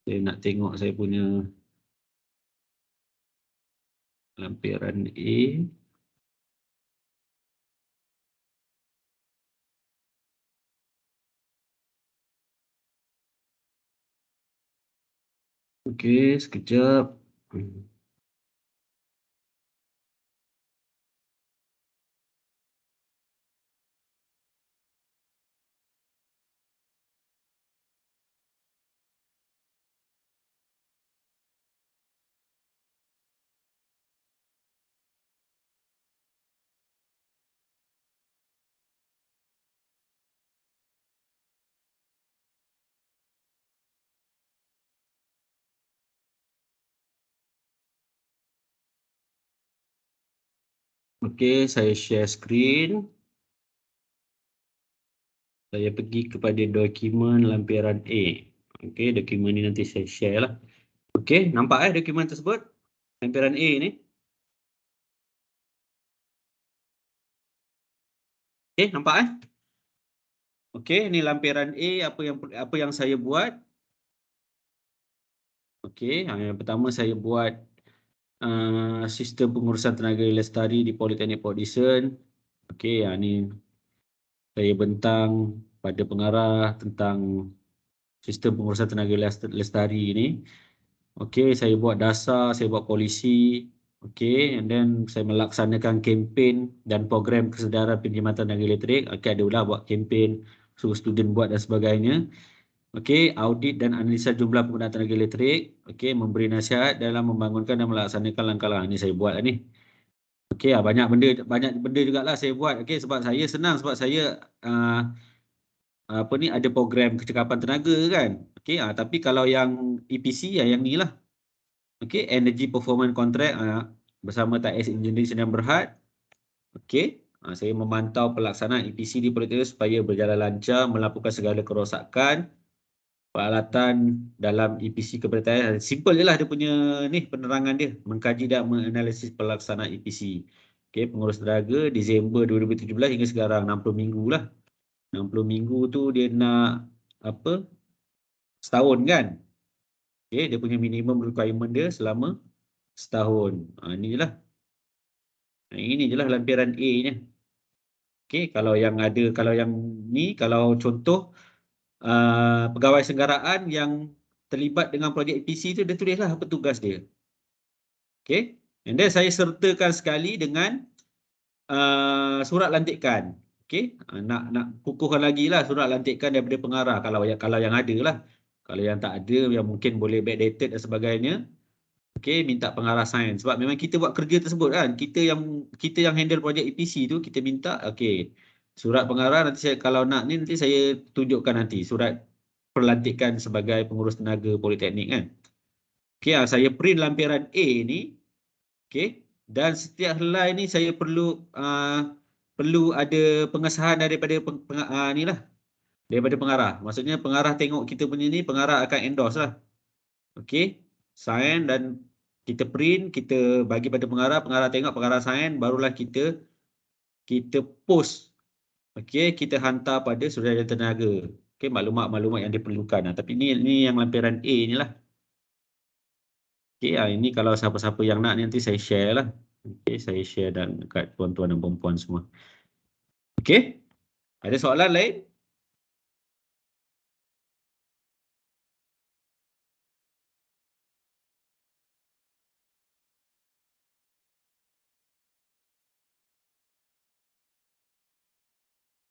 Saya nak tengok saya punya lampiran A. Okey, sekejap. Okey, saya share screen. Saya pergi kepada dokumen lampiran A. Okey, dokumen ni nanti saya share lah. Okey, nampak dokumen tersebut? Lampiran A ni. Okey, nampak Okey, ni lampiran A apa yang saya buat. Okey, yang pertama saya buat sistem pengurusan tenaga lestari di Politeknik Port Dickson. Okey, ni saya bentang pada pengarah tentang sistem pengurusan tenaga lestari ni. Okey, saya buat dasar, saya buat polisi. Okey, and then saya melaksanakan kempen dan program kesedaran penjimatan tenaga elektrik. Okey, adalah buat kempen, suruh student buat dan sebagainya. Okey, audit dan analisa jumlah penggunaan tenaga elektrik. Okey, memberi nasihat dalam membangunkan dan melaksanakan langkah-langkah. Ini saya buat ni. Okey, banyak benda jugalah saya buat. Okey, sebab saya senang, sebab saya ada program kecekapan tenaga kan. Okey, tapi kalau yang EPC yang ni lah. Okey, Energy Performance Contract bersama TAS Engineering Sdn Bhd. Okey, saya memantau pelaksanaan EPC di Politeknik supaya berjalan lancar, melaporkan segala kerosakan peralatan dalam EPC kebertayaan. Simple je lah dia punya ni penerangan dia, mengkaji dan menganalisis pelaksanaan EPC. Okey, pengurus tenaga Disember 2017 hingga sekarang 60 minggu lah. 60 minggu tu dia nak apa? Setahun kan? Okey, dia punya minimum requirement dia selama setahun. Ini je lah. Ini je lah lampiran A-nya. Okey, kalau yang ni, kalau contoh pegawai senggaraan yang terlibat dengan projek EPC tu, dia tulislah apa tugas dia. Okey, and then saya sertakan sekali dengan surat lantikan. Okey, nak kukuhkan lagi lah surat lantikan daripada pengarah kalau yang ada lah. Kalau yang tak ada, yang mungkin boleh backdated dan sebagainya. Okey, minta pengarah sign. Sebab memang kita buat kerja tersebut kan. Kita yang handle projek EPC tu, kita minta, okey, surat pengarah nanti kalau nak ni nanti saya tunjukkan nanti surat perlantikan sebagai pengurus tenaga politeknik kan. Okey, saya print lampiran A ni. Okey, dan setiap helai ni saya perlu ada pengesahan daripada daripada pengarah. Maksudnya pengarah tengok kita punya ni, pengarah akan endorse lah. Okey, sign dan kita print, kita bagi pada pengarah, pengarah tengok, pengarah sign, barulah kita post. Okey, kita hantar pada Suruhanjaya Tenaga. Okey, maklumat-maklumat yang diperlukan. Tapi ni yang lampiran A ni lah. Okey, ini kalau siapa-siapa yang nak nanti saya share lah. Okey, saya share dan dekat tuan-tuan dan puan-puan semua. Okey, ada soalan lain?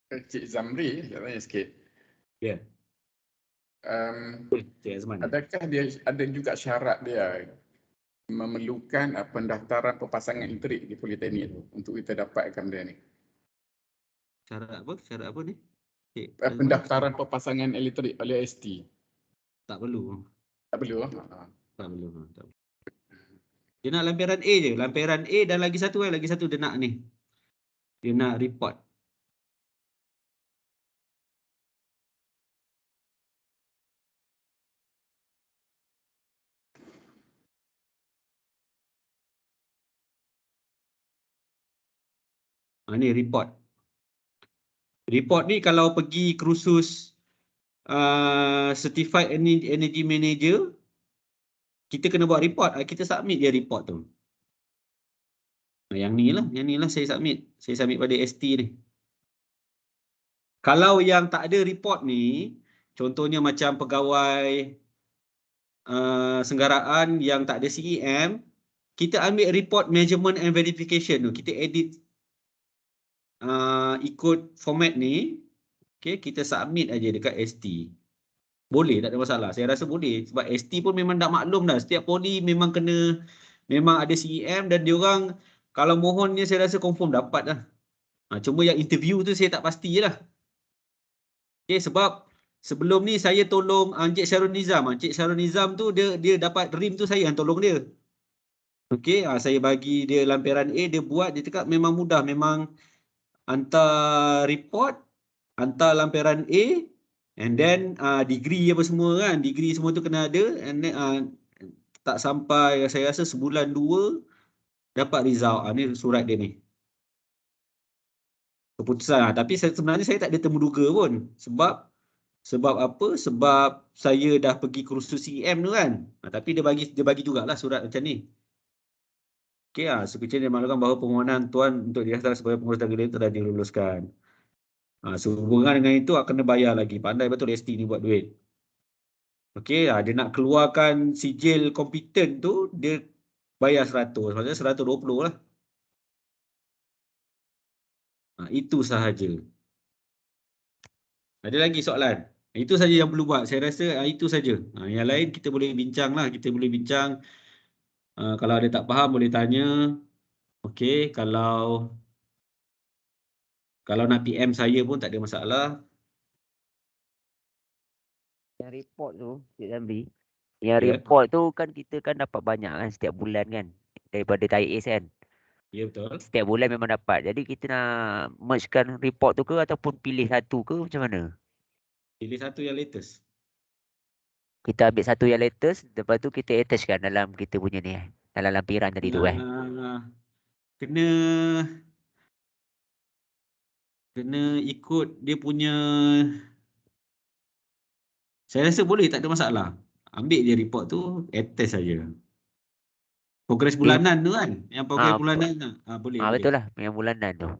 Cik Zamri, saya tanya sikit. Ya, Cik Azman. Adakah dia ada juga syarat dia memerlukan pendaftaran pepasangan elektrik di Politeknik tu untuk kita dapatkan dia ni? Syarat apa? Syarat apa ni? Cik Azman? Pendaftaran pepasangan elektrik oleh ST. Tak perlu. Tak perlu? Tak perlu. Tak perlu. Dia nak lampiran A je. Lampiran A dan lagi satu dia nak ni. Dia nak report. Ni report. Report ni kalau pergi kursus Certified Energy Manager, kita kena buat report. Kita submit je report tu. Yang ni lah saya submit. Saya submit pada ST ni. Kalau yang tak ada report ni, contohnya macam pegawai senggaraan yang tak ada CEM, kita ambil report measurement and verification tu. Kita edit ikut format ni. Okay, kita submit aja dekat ST. Boleh, tak ada masalah. Saya rasa boleh. Sebab ST pun memang dah maklum dah. Setiap poli memang ada CEM dan diorang kalau mohonnya saya rasa confirm dapat lah. Cuma yang interview tu saya tak pasti je lah. Okay, sebab sebelum ni saya tolong Encik Syarul Nizam. Encik Syarul Nizam tu dia dapat RIM tu saya yang tolong dia. Okey, saya bagi dia lampiran A, dia buat, dia cakap memang mudah, memang hantar report, hantar lampiran A, and then degree apa semua kan, degree semua tu kena ada, and then tak sampai saya rasa sebulan 2 dapat result. Ni surat dia ni. Keputusan. Tapi sebenarnya saya tak ada temuduga pun. Sebab apa? Sebab saya dah pergi kursus CEM tu kan. Tapi dia bagi jugalah surat macam ni. Okey, sekecil dia maklumkan bahawa permohonan tuan untuk didaftar sebagai pengurus tenaga kerja telah diluluskan. Sehubungan dengan itu akan bayar lagi. Pandai betul ST ni buat duit. Okey, dia nak keluarkan sijil kompeten tu, dia bayar 100. Maksudnya 120 lah. Itu sahaja. Ada lagi soalan? Itu saja yang perlu buat. Saya rasa itu saja. Yang lain kita boleh bincang lah. Kita boleh bincang. Kalau ada tak faham boleh tanya. Okey, kalau nak PM saya pun tak ada masalah. Yang report tu, Cik Zamri, yang Ya. report tu kan kita kan dapat banyak kan setiap bulan kan. Daripada TIS kan. Ya, betul. Setiap bulan memang dapat. Jadi kita nak mergekan report tu ke ataupun pilih satu ke macam mana? Pilih satu yang latest. Kita ambil satu yang latest, lepas tu kita attachkan dalam kita punya ni dalam lampiran tadi tu Kena ikut dia punya. Saya rasa boleh, tak ada masalah. Ambil je report tu, attach saja. Progres bulanan tu kan, yang progres bulanan tu. Boleh. Betul lah, yang bulanan tu.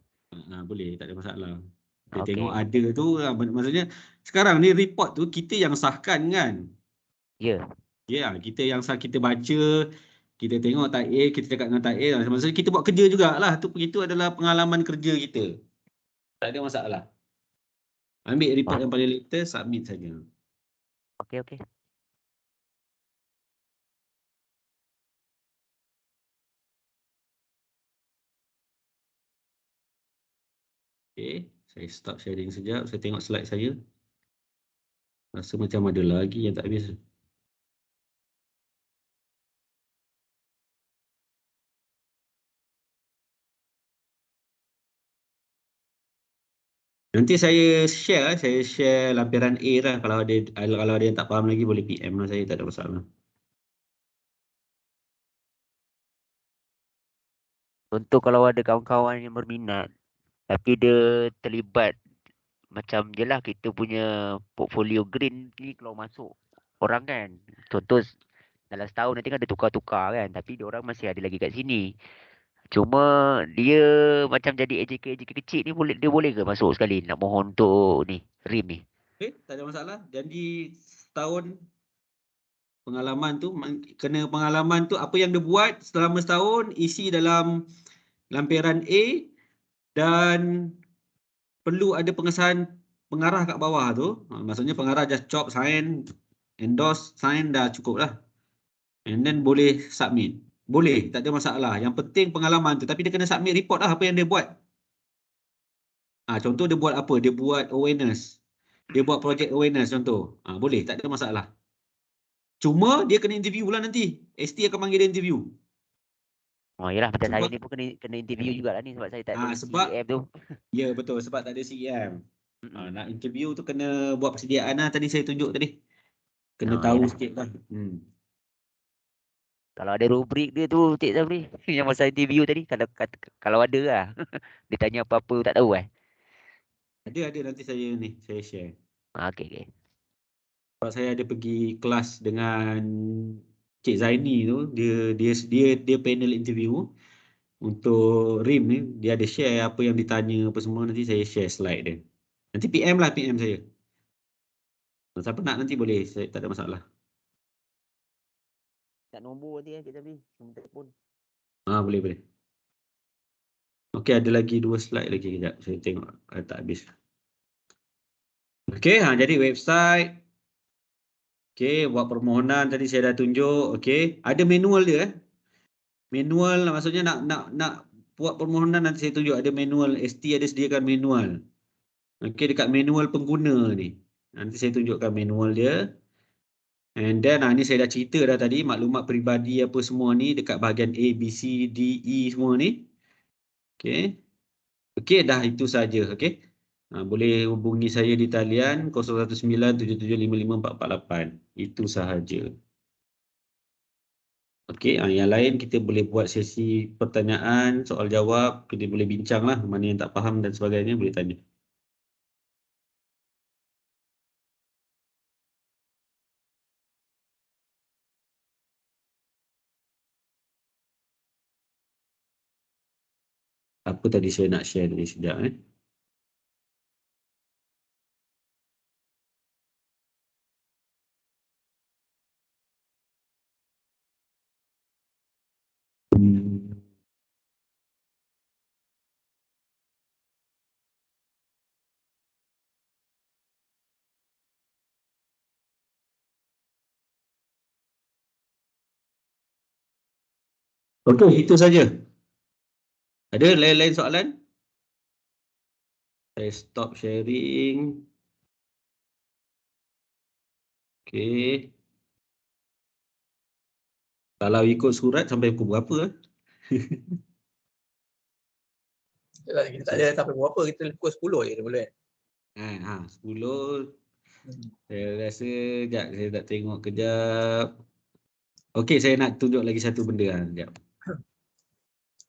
Boleh, tak ada masalah. Dia Okey. tengok ada tu, maksudnya sekarang ni report tu kita yang sahkan kan. Ya. Ya, kita yang sah, kita baca, kita tengok tak A, kita cakap dengan tak A. Maksudnya kita buat kerja jugalah. Itu adalah pengalaman kerja kita. Tak ada masalah. Ambil report yang paling latest, submit saja. Okey. Okay, saya stop sharing sekejap. Saya tengok slide saya. Rasa macam ada lagi yang tak habis. Nanti saya share lampiran A lah. Kalau ada yang tak faham lagi boleh PM lah saya, tak ada masalah. Contoh kalau ada kawan-kawan yang berminat tapi dia terlibat macam je lah kita punya portfolio green ni kalau masuk orang kan. Contoh dalam setahun nanti kan dia tukar-tukar kan tapi dia orang masih ada lagi kat sini. Cuma dia macam jadi AJK kecil ni dia boleh ke masuk sekali nak mohon untuk ni RIM ni? Tak ada masalah. Jadi setahun pengalaman tu, kena pengalaman tu apa yang dia buat selama setahun isi dalam lampiran A dan perlu ada pengesahan pengarah kat bawah tu. Maksudnya pengarah just chop, sign, endorse, sign dah cukup lah. And then boleh submit. Boleh, tak ada masalah. Yang penting pengalaman tu. Tapi dia kena submit report lah apa yang dia buat. Contoh dia buat apa? Dia buat awareness. Dia buat project awareness contoh. Boleh, tak ada masalah. Cuma dia kena interview lah nanti. ST akan panggil dia interview. Oh yalah macam saya Sebab- ni pun kena interview jugalah ni sebab saya tak ada sebab- CEM tu. Ya betul, sebab tak ada CEM. Mm-mm. Nak interview tu kena buat persediaan lah tadi saya tunjuk tadi. Kena tahu Yalah. sikit lah. Kalau ada rubrik dia tu Cik Sabri yang masa interview tadi kalau ada lah. Dia tanya apa-apa tak tahu Ada nanti saya share. Okey. Sebab saya ada pergi kelas dengan Cik Zaini tu, dia panel interview untuk RIM ni, dia ada share apa yang ditanya apa semua, nanti saya share slide dia. Nanti PM saya. Siapa nak nanti boleh, saya tak ada masalah. Tak nombor nanti Cik Sabri, nombor telefon. Boleh. Okey, ada lagi 2 slide lagi kejap. Saya tengok tak habis. Okey, jadi website. Okey, buat permohonan tadi saya dah tunjuk. Okey, ada manual dia. Manual maksudnya nak buat permohonan nanti saya tunjuk ada manual. ST ada sediakan manual. Okey, dekat manual pengguna ni. Nanti saya tunjukkan manual dia. And then ni saya dah cerita dah tadi maklumat peribadi apa semua ni dekat bahagian A, B, C, D, E semua ni. Okey. Okey, dah itu saja. Okey. Boleh hubungi saya di talian 0197755448. Itu sahaja. Okey, yang lain kita boleh buat sesi pertanyaan, soal jawab, kita boleh bincang lah mana yang tak faham dan sebagainya boleh tanya. Apa tadi saya nak share tadi sekejap Okey, itu saja. Ada lain-lain soalan? Saya stop sharing. Okey. Kalau ikut surat sampai pukul berapa? Kita tak ada sampai berapa, kita pukul 10 je boleh. 10. Saya rasa sekejap saya tak tengok kejap. Okey, saya nak tunjuk lagi satu benda sekejap.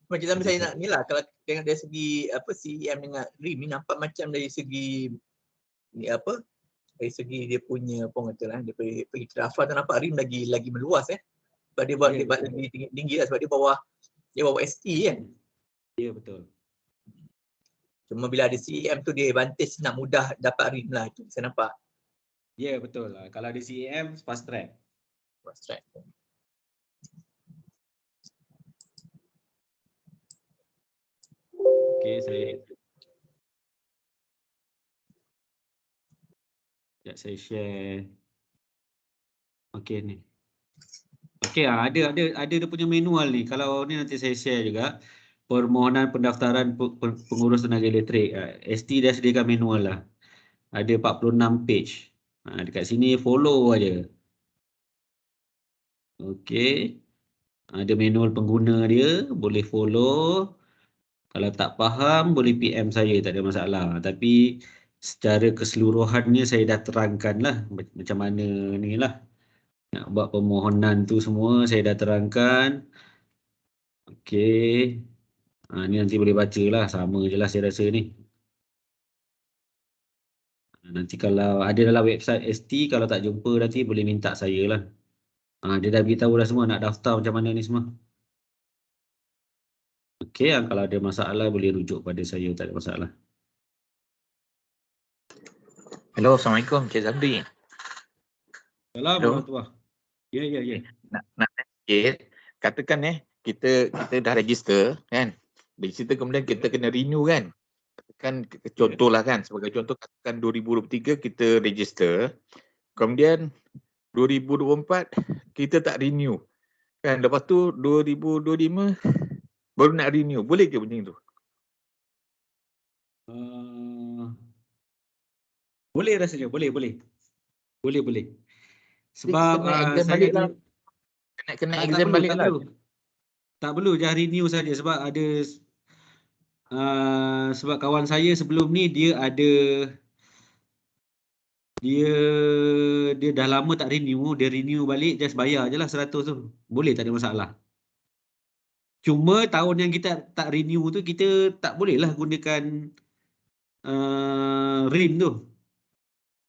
Macam saya nak ni lah, kalau tengok dari segi CEM dengan RIM ni nampak macam dari segi ni dari segi dia punya apa orang kata lah, dia pergi khilafah tu nampak RIM lagi meluas sebab dia buat debat lebih tinggi lah sebab dia bawah ST kan. Ya, betul. Cuma bila ada CEM tu dia advantage nak mudah dapat RIM lah, itu saya nampak. Ya, betul lah. Kalau ada CEM fast track. Fast track. Okey, saya share. Okey ni. Okey, ada dia punya manual ni. Kalau ni nanti saya share juga. Permohonan pendaftaran pengurus tenaga elektrik. ST dah sediakan manual lah. Ada 46 page. Dekat sini follow aja. Okey. Ada manual pengguna dia, boleh follow. Kalau tak faham boleh PM saya, tak ada masalah. Tapi secara keseluruhannya saya dah terangkan lah macam mana ni lah. Nak buat permohonan tu semua saya dah terangkan. Okey. Ni nanti boleh baca lah, sama je lah saya rasa ni. Nanti kalau ada dalam website ST, kalau tak jumpa nanti boleh minta saya lah. Dia dah beritahu dah semua nak daftar macam mana ni semua. Okey, kalau ada masalah boleh rujuk pada saya, tak ada masalah. Hello, Assalamualaikum Cik Zamri. Assalamualaikum warahmatullahi. Ya. Nak sikit, katakan kita dah register kan. Register kemudian kita kena renew kan. Katakan contohlah kan, sebagai contoh katakan 2023 kita register. Kemudian 2024 kita tak renew. Kan lepas tu 2025 baru nak renew. Boleh ke macam tu? Boleh rasanya, boleh. Kita Sebab kena exam saya balik lah. Kena exam balik lah. Tak perlu, just renew saja sebab ada sebab kawan saya sebelum ni dia dah lama tak renew, dia renew balik, just bayar je lah 100 tu. Boleh, tak ada masalah. Cuma tahun yang kita tak renew tu kita tak boleh lah gunakan RIM tu.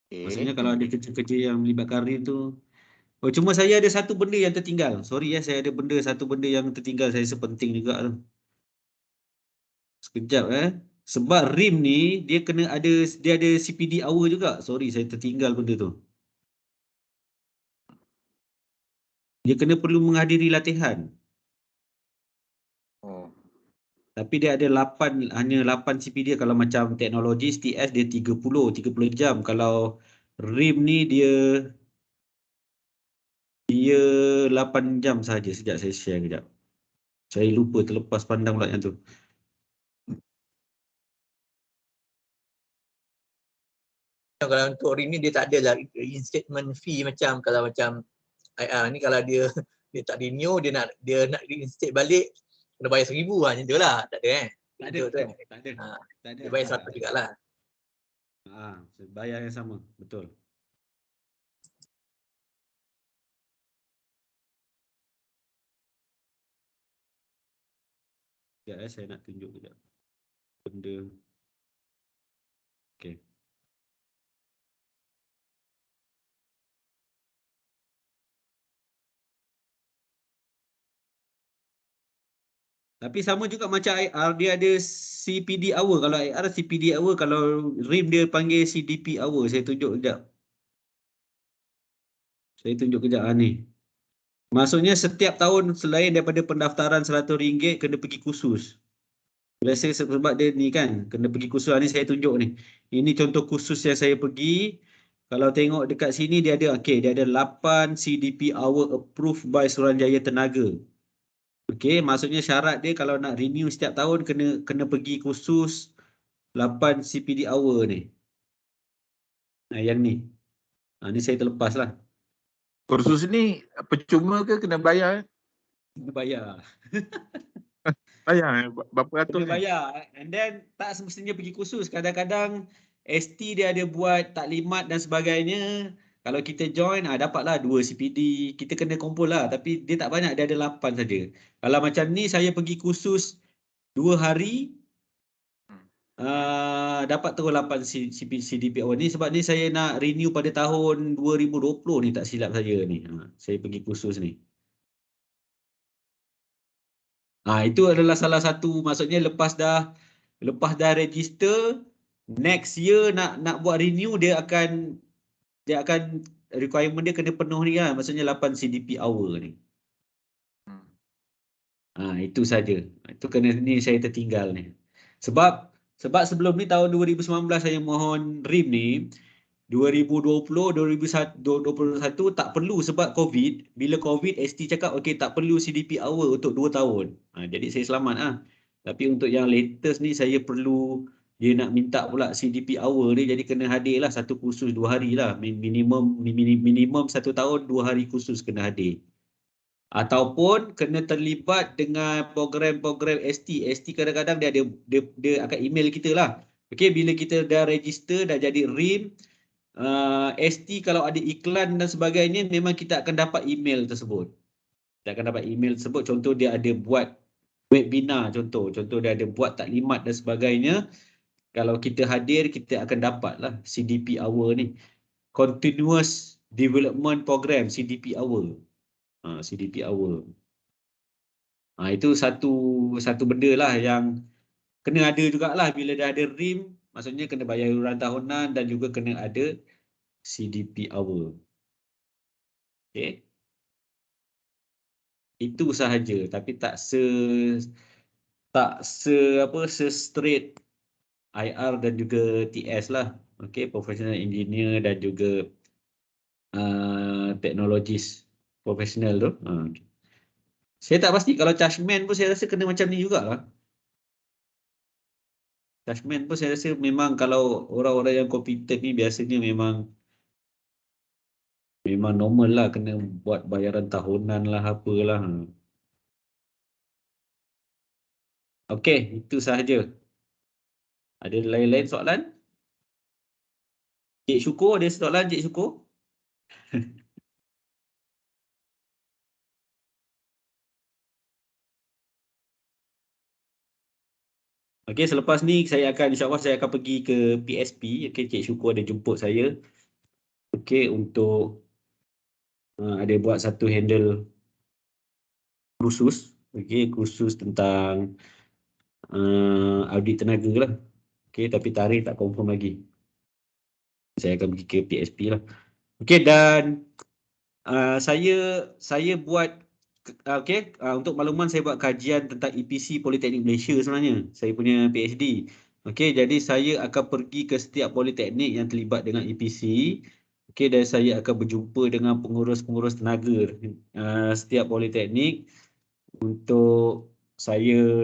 Maksudnya kalau ada kerja-kerja yang melibatkan RIM tu. Cuma saya ada satu benda yang tertinggal. Sorry saya ada satu benda yang tertinggal, saya rasa penting juga tu. Sekejap Sebab RIM ni dia ada CPD hour juga. Sorry saya tertinggal benda tu. Dia perlu menghadiri latihan. Tapi dia ada hanya 8 CPD. Kalau macam teknologi STS dia 30 jam. Kalau RIM ni dia 8 jam saja. Sekejap saya share kejap. Saya lupa, terlepas pandang pula yang tu. Kalau untuk RIM ni dia tak ada lah reinstatement fee macam kalau macam IR ni, kalau dia tak renew, dia nak reinstate balik kena bayar 1,000 macam tu lah. Tak ada Tak ada. Dia bayar 100 jugalah. Bayar yang sama, betul. Sekejap saya nak tunjuk kejap benda. Okey. Tapi sama juga macam IR, dia ada CPD hour. Kalau IR CPD hour, kalau RIM dia panggil CDP hour. Saya tunjuk kejap. Ni. Maksudnya setiap tahun selain daripada pendaftaran RM100 kena pergi kursus. Biasa sebab dia ni kan, kena pergi kursus. Ni saya tunjuk ni. Ini contoh kursus yang saya pergi. Kalau tengok dekat sini dia ada 8 CDP hour approved by Suruhanjaya Tenaga. Okey, maksudnya syarat dia kalau nak renew setiap tahun kena pergi kursus 8 CPD hour ni. Yang ni. Ni saya terlepas lah. Kursus ni percuma ke kena bayar? Kena bayar. Bayar berapa ratus? Kena bayar. And then tak semestinya pergi kursus. Kadang-kadang ST dia ada buat taklimat dan sebagainya. Kalau kita join, dapatlah 2 CPD. Kita kena kumpul lah. Tapi dia tak banyak, dia ada 8 saja. Kalau macam ni, saya pergi kursus 2 hari, dapat terus 8 CDP awal ni. Sebab ni saya nak renew pada tahun 2020 ni, tak silap saya ni. Saya pergi kursus ni. Itu adalah salah satu, maksudnya lepas dah register, next year nak buat renew, dia akan requirement dia kena penuh ni kan, maksudnya 8 CDP hour ni. Itu saja. Itu kena ni saya tertinggal ni. Sebab sebelum ni tahun 2019 saya mohon RIM ni, 2020, 2021 tak perlu sebab COVID. Bila COVID, ST cakap okey tak perlu CDP hour untuk 2 tahun. Jadi saya selamat . Tapi untuk yang latest ni saya perlu, dia nak minta pula CDP hour ni, jadi kena hadir lah satu kursus 2 hari lah. Minimum 1 tahun 2 hari kursus kena hadir. Ataupun kena terlibat dengan program-program ST. ST kadang-kadang dia akan email kita lah. Okey, bila kita dah register, dah jadi RIM, ST kalau ada iklan dan sebagainya, memang kita akan dapat email tersebut. Contoh dia ada buat webinar contoh dia ada buat taklimat dan sebagainya. Kalau kita hadir, kita akan dapatlah CDP Hour ni. Continuous Development Program, CDP Hour. CDP Hour. Itu satu benda lah yang kena ada jugalah bila dah ada RIM, maksudnya kena bayar iuran tahunan dan juga kena ada CDP Hour. Okay. Itu sahaja, tapi tak straight IR dan juga TS lah. Okay, professional engineer dan juga teknologis profesional tu. Okay. Saya tak pasti kalau chargeman pun saya rasa kena macam ni jugalah. Chargeman pun saya rasa memang kalau orang-orang yang kompetent ni biasanya memang normal lah, kena buat bayaran tahunan lah apalah. Okey, itu sahaja. Ada lain-lain soalan? Cik Syukur, ada soalan Cik Syukur? Okey, selepas ni insyaAllah saya akan pergi ke PSP. Okey, Cik Syukur ada jemput saya. Okey, untuk ada buat satu handle kursus. Okey, kursus tentang audit tenaga lah. Okey, tapi tarikh tak confirm lagi. Saya akan pergi ke PSP lah. Okey, dan saya buat untuk makluman, saya buat kajian tentang EPC Politeknik Malaysia sebenarnya. Saya punya PhD. Okey, jadi saya akan pergi ke setiap politeknik yang terlibat dengan EPC. Okey, dan saya akan berjumpa dengan pengurus-pengurus tenaga setiap politeknik untuk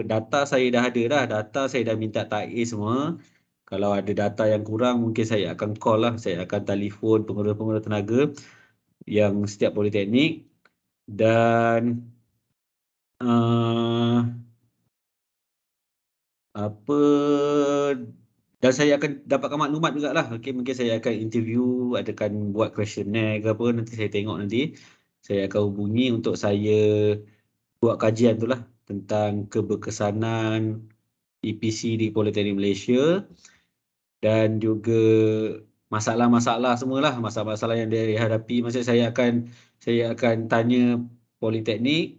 data saya dah ada dah. Data saya dah minta takhir semua. Kalau ada data yang kurang, mungkin saya akan call lah. Saya akan telefon pengurus-pengurus tenaga yang setiap politeknik dan dan saya akan dapatkan maklumat jugalah. Okey, mungkin saya akan interview, akan buat questionnaire ke apa, nanti saya tengok nanti. Saya akan hubungi untuk saya buat kajian tu lah tentang keberkesanan EPC di Politeknik Malaysia dan juga masalah-masalah semualah, masalah-masalah yang dia hadapi. Maksud saya akan tanya politeknik,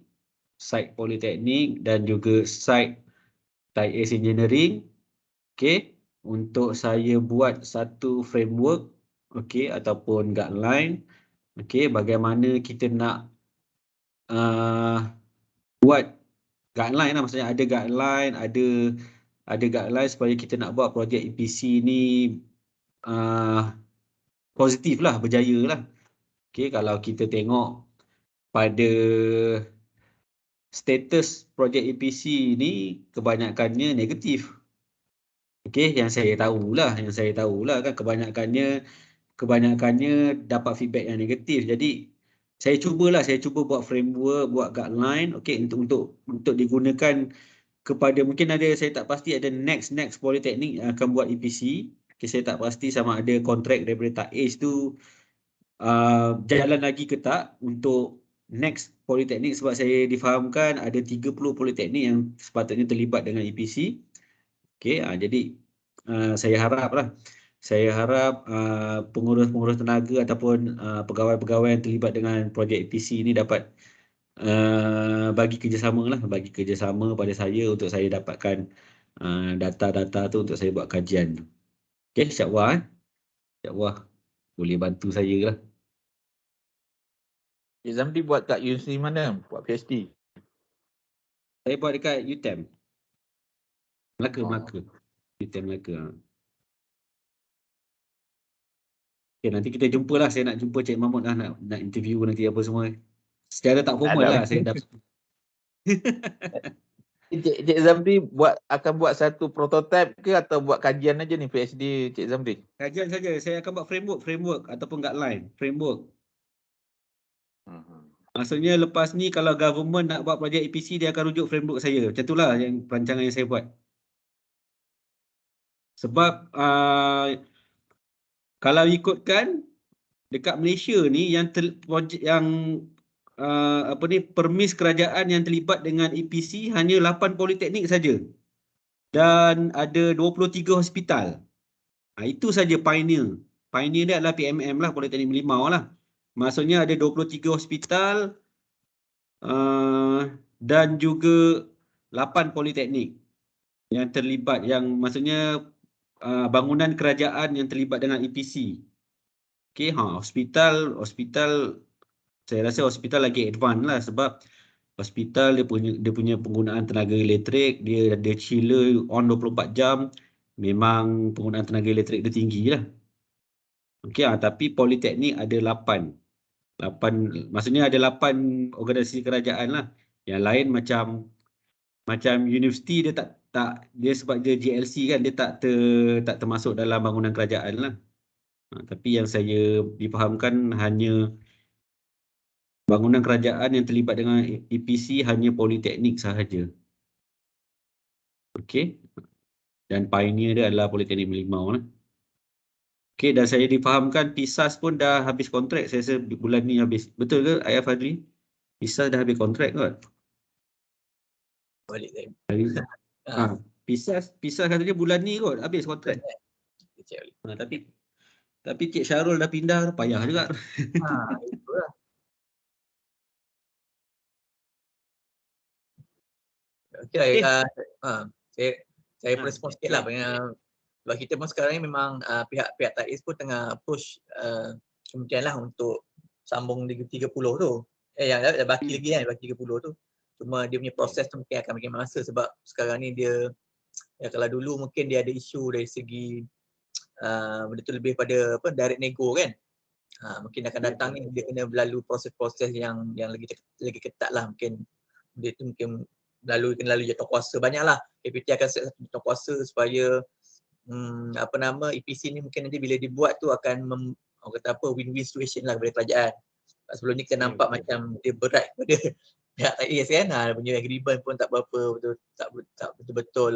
site politeknik dan juga site TIAS Engineering, okey, untuk saya buat satu framework, okey, ataupun guideline, okey, bagaimana kita nak buat guideline lah, maksudnya ada guideline supaya kita nak buat projek EPC ni positif lah, berjaya lah. Okay, kalau kita tengok pada status projek EPC ni kebanyakannya negatif. Okay, yang saya tahulah kan kebanyakannya dapat feedback yang negatif. Jadi saya cuba buat framework, buat guideline, okay, untuk digunakan kepada, mungkin ada, saya tak pasti ada next politeknik yang akan buat EPC. Okay, saya tak pasti sama ada kontrak daripada TAIS tu jalan lagi ke tak untuk next politeknik, sebab saya difahamkan ada 30 politeknik yang sepatutnya terlibat dengan EPC. Okay, jadi saya harap pengurus-pengurus tenaga ataupun pegawai-pegawai yang terlibat dengan projek EPC ini dapat bagi kerjasama pada saya untuk saya dapatkan data-data tu untuk saya buat kajian. Okay, insyaAllah boleh bantu saya lah. Cik Zamri buat kat universiti mana? Buat PhD? Saya buat dekat UTM. Melaka. UTM Melaka. Okay, nanti kita jumpa lah. Saya nak jumpa Cik Mahmud lah, nak interview nanti apa semua. Secara tak formal lah. Saya dah Cik Zamri akan buat satu prototype ke atau buat kajian aja ni PhD Cik Zamri? Kajian saja. Saya akan buat framework ataupun guideline. Framework. Maksudnya lepas ni kalau government nak buat projek EPC, dia akan rujuk framework saya. Macam itulah yang perancangan yang saya buat. Sebab kalau ikutkan dekat Malaysia ni projek yang permis kerajaan yang terlibat dengan EPC hanya 8 politeknik saja. Dan ada 23 hospital. Itu saja pioneer. Pioneer dia adalah PMM lah, Politeknik Merlimau lah. Maksudnya ada 23 hospital dan juga 8 politeknik yang terlibat, yang maksudnya bangunan kerajaan yang terlibat dengan EPC. Okey, hospital saya rasa hospital lagi advance lah, sebab hospital dia punya penggunaan tenaga elektrik, dia ada chiller on 24 jam. Memang penggunaan tenaga elektrik dia tinggi lah. Okey, tapi politeknik ada 8. Maksudnya ada 8 organisasi kerajaan lah. Yang lain macam universiti dia dia sebab dia GLC kan, dia tak termasuk dalam bangunan kerajaan lah. Tapi yang saya difahamkan hanya bangunan kerajaan yang terlibat dengan EPC hanya politeknik sahaja. Okey. Dan pioneer dia adalah Politeknik Merlimau lah. Okey, dan saya difahamkan PISAS pun dah habis kontrak. Saya rasa bulan ni habis. Betul ke Ayah Fadli? PISAS dah habis kontrak kot? Balik saya. PISAS katanya bulan ni kot habis kontrak. Tapi Cik Syarul dah pindah, payah juga. Itulah. Okey, saya respon sikit lah. Sebab kita pun sekarang ni memang pihak TAIS pun tengah push kementerian lah untuk sambung 30 tu. Yang baki lagi kan, baki 30 tu. Cuma dia punya proses tu mungkin akan makin masa, sebab sekarang ni dia, kalau dulu mungkin dia ada isu dari segi benda tu lebih pada direct nego kan. Mungkin akan datang ni dia kena melalui proses-proses yang lagi ketat lah. Mungkin dia tu mungkin kena lalui jatuh kuasa. Banyaklah KPT akan set satu jatuh kuasa supaya EPC ni mungkin nanti bila dibuat tu akan win-win situation lah kepada kerajaan. Sebelum ni kita nampak macam dia berat kepada pihak TAIS kan. Punya agreement pun tak betul-betul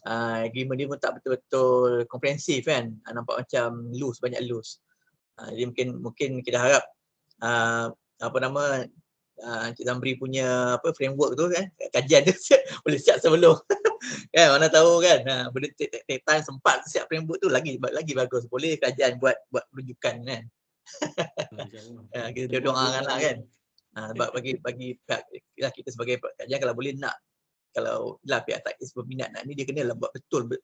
agreement dia pun tak betul-betul komprehensif kan. Nampak macam banyak loose. Jadi mungkin kita harap Encik Zamri punya framework tu kan, kajian tu boleh siap sebelum kan, mana tahu kan. Benda take time, sempat siap framework tu lagi bagus. Boleh kajian buat rujukan kan. Kita doakanlah kan. Sebab bagi kita sebagai kajian, kalau boleh nak, kalau pihak TAIS berminat nak ni, dia kena buat betul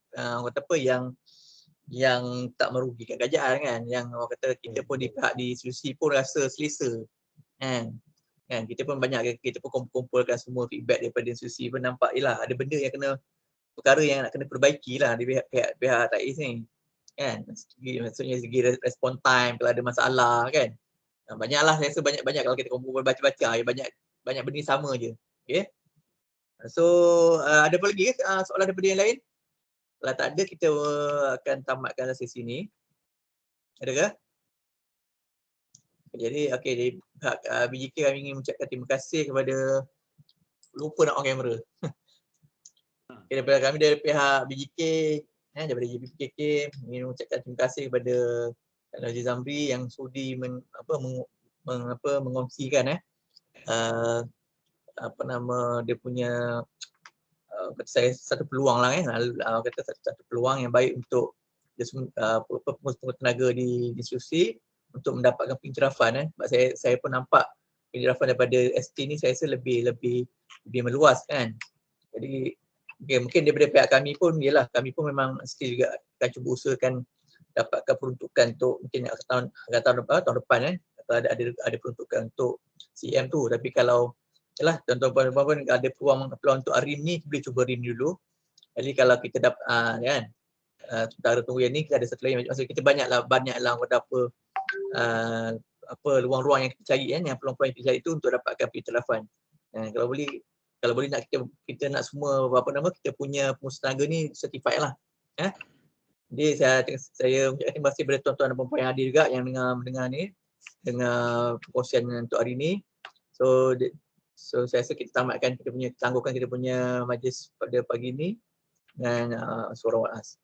yang tak merugikan kerajaan kan. Yang orang kata kita pun di pihak di institusi pun rasa selesa kan. Kita pun kumpulkan semua feedback daripada institusi pun nampak ada benda yang perkara yang nak kena perbaiki lah di pihak TAIS ni kan. Maksudnya segi respon time kalau ada masalah kan. Banyaklah, saya rasa banyak kalau kita kumpul baca-baca, banyak benda sama je. Okay. So ada apa lagi soalan daripada yang lain? Kalau tak ada, kita akan tamatkan sesi ni. Adakah? Jadi dari pihak BJK kami ingin mengucapkan terima kasih kepada, lupa nak on kamera. Daripada kami dari pihak BJK, daripada JBPKK, ingin mengucapkan terima kasih kepada Encik Zamri yang sudi mengongsikan dia punya saya satu peluang lah satu peluang yang baik untuk pengusaha tenaga di institusi untuk mendapatkan pencerahan sebab saya pun nampak pencerahan daripada ST ni saya rasa lebih meluas kan. Jadi mungkin daripada pihak kami pun kami pun memang mesti juga akan cuba usahakan dapatkan peruntukan untuk mungkin tahun depan kalau ada peruntukan untuk CM tu. Tapi kalau tuan-tuan puan ada peluang untuk RIM ni, boleh cuba RIM dulu. Jadi kalau kita dapat sementara tunggu yang ni, kita ada satu lagi, maksudnya kita banyaklah ruang-ruang yang kita cari yang peluang-peluang yang kita cari tu untuk dapatkan pencerahan. Kalau boleh nak kita nak semua kita punya pengusaha tenaga ni certified lah. Jadi saya terima kasih kepada tuan-tuan dan puan-puan yang hadir juga yang mendengar ni, dengar perkongsian untuk hari ni. So saya rasa kita tangguhkan kita punya majlis pada pagi ni dengan suara wa'az.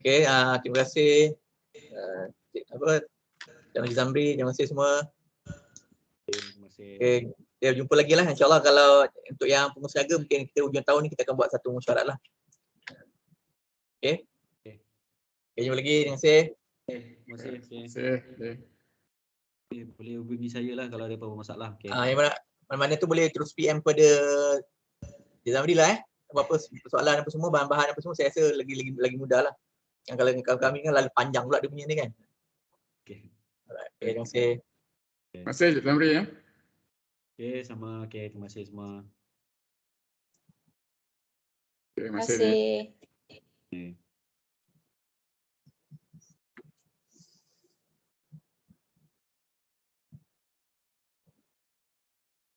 Okey, terima kasih. Apa Tuan Haji Zamri, terima kasih semua. Terima kasih. Okey, kita jumpa lagi lah insya-Allah. Kalau untuk yang pengusaha mungkin kita hujung tahun ni kita akan buat satu mesyuarat lah. Okey. Okey. Okey, jumpa lagi. Terima kasih. Terima kasih. Terima kasih. Boleh hubungi saya lah kalau ada apa-apa masalah. Okey. Yang mana tu boleh terus PM pada Haji Zamri lah apa-apa soalan apa semua, bahan-bahan apa semua saya rasa lagi mudah lah. Yang kalau kami kan lalu panjang pula dia punya ni kan. Okey. Alright, okay, terima kasih. Terima kasih Zamri ya. Okey, sama. Okey, terima kasih semua. Terima Terima kasih. kasih. Okey.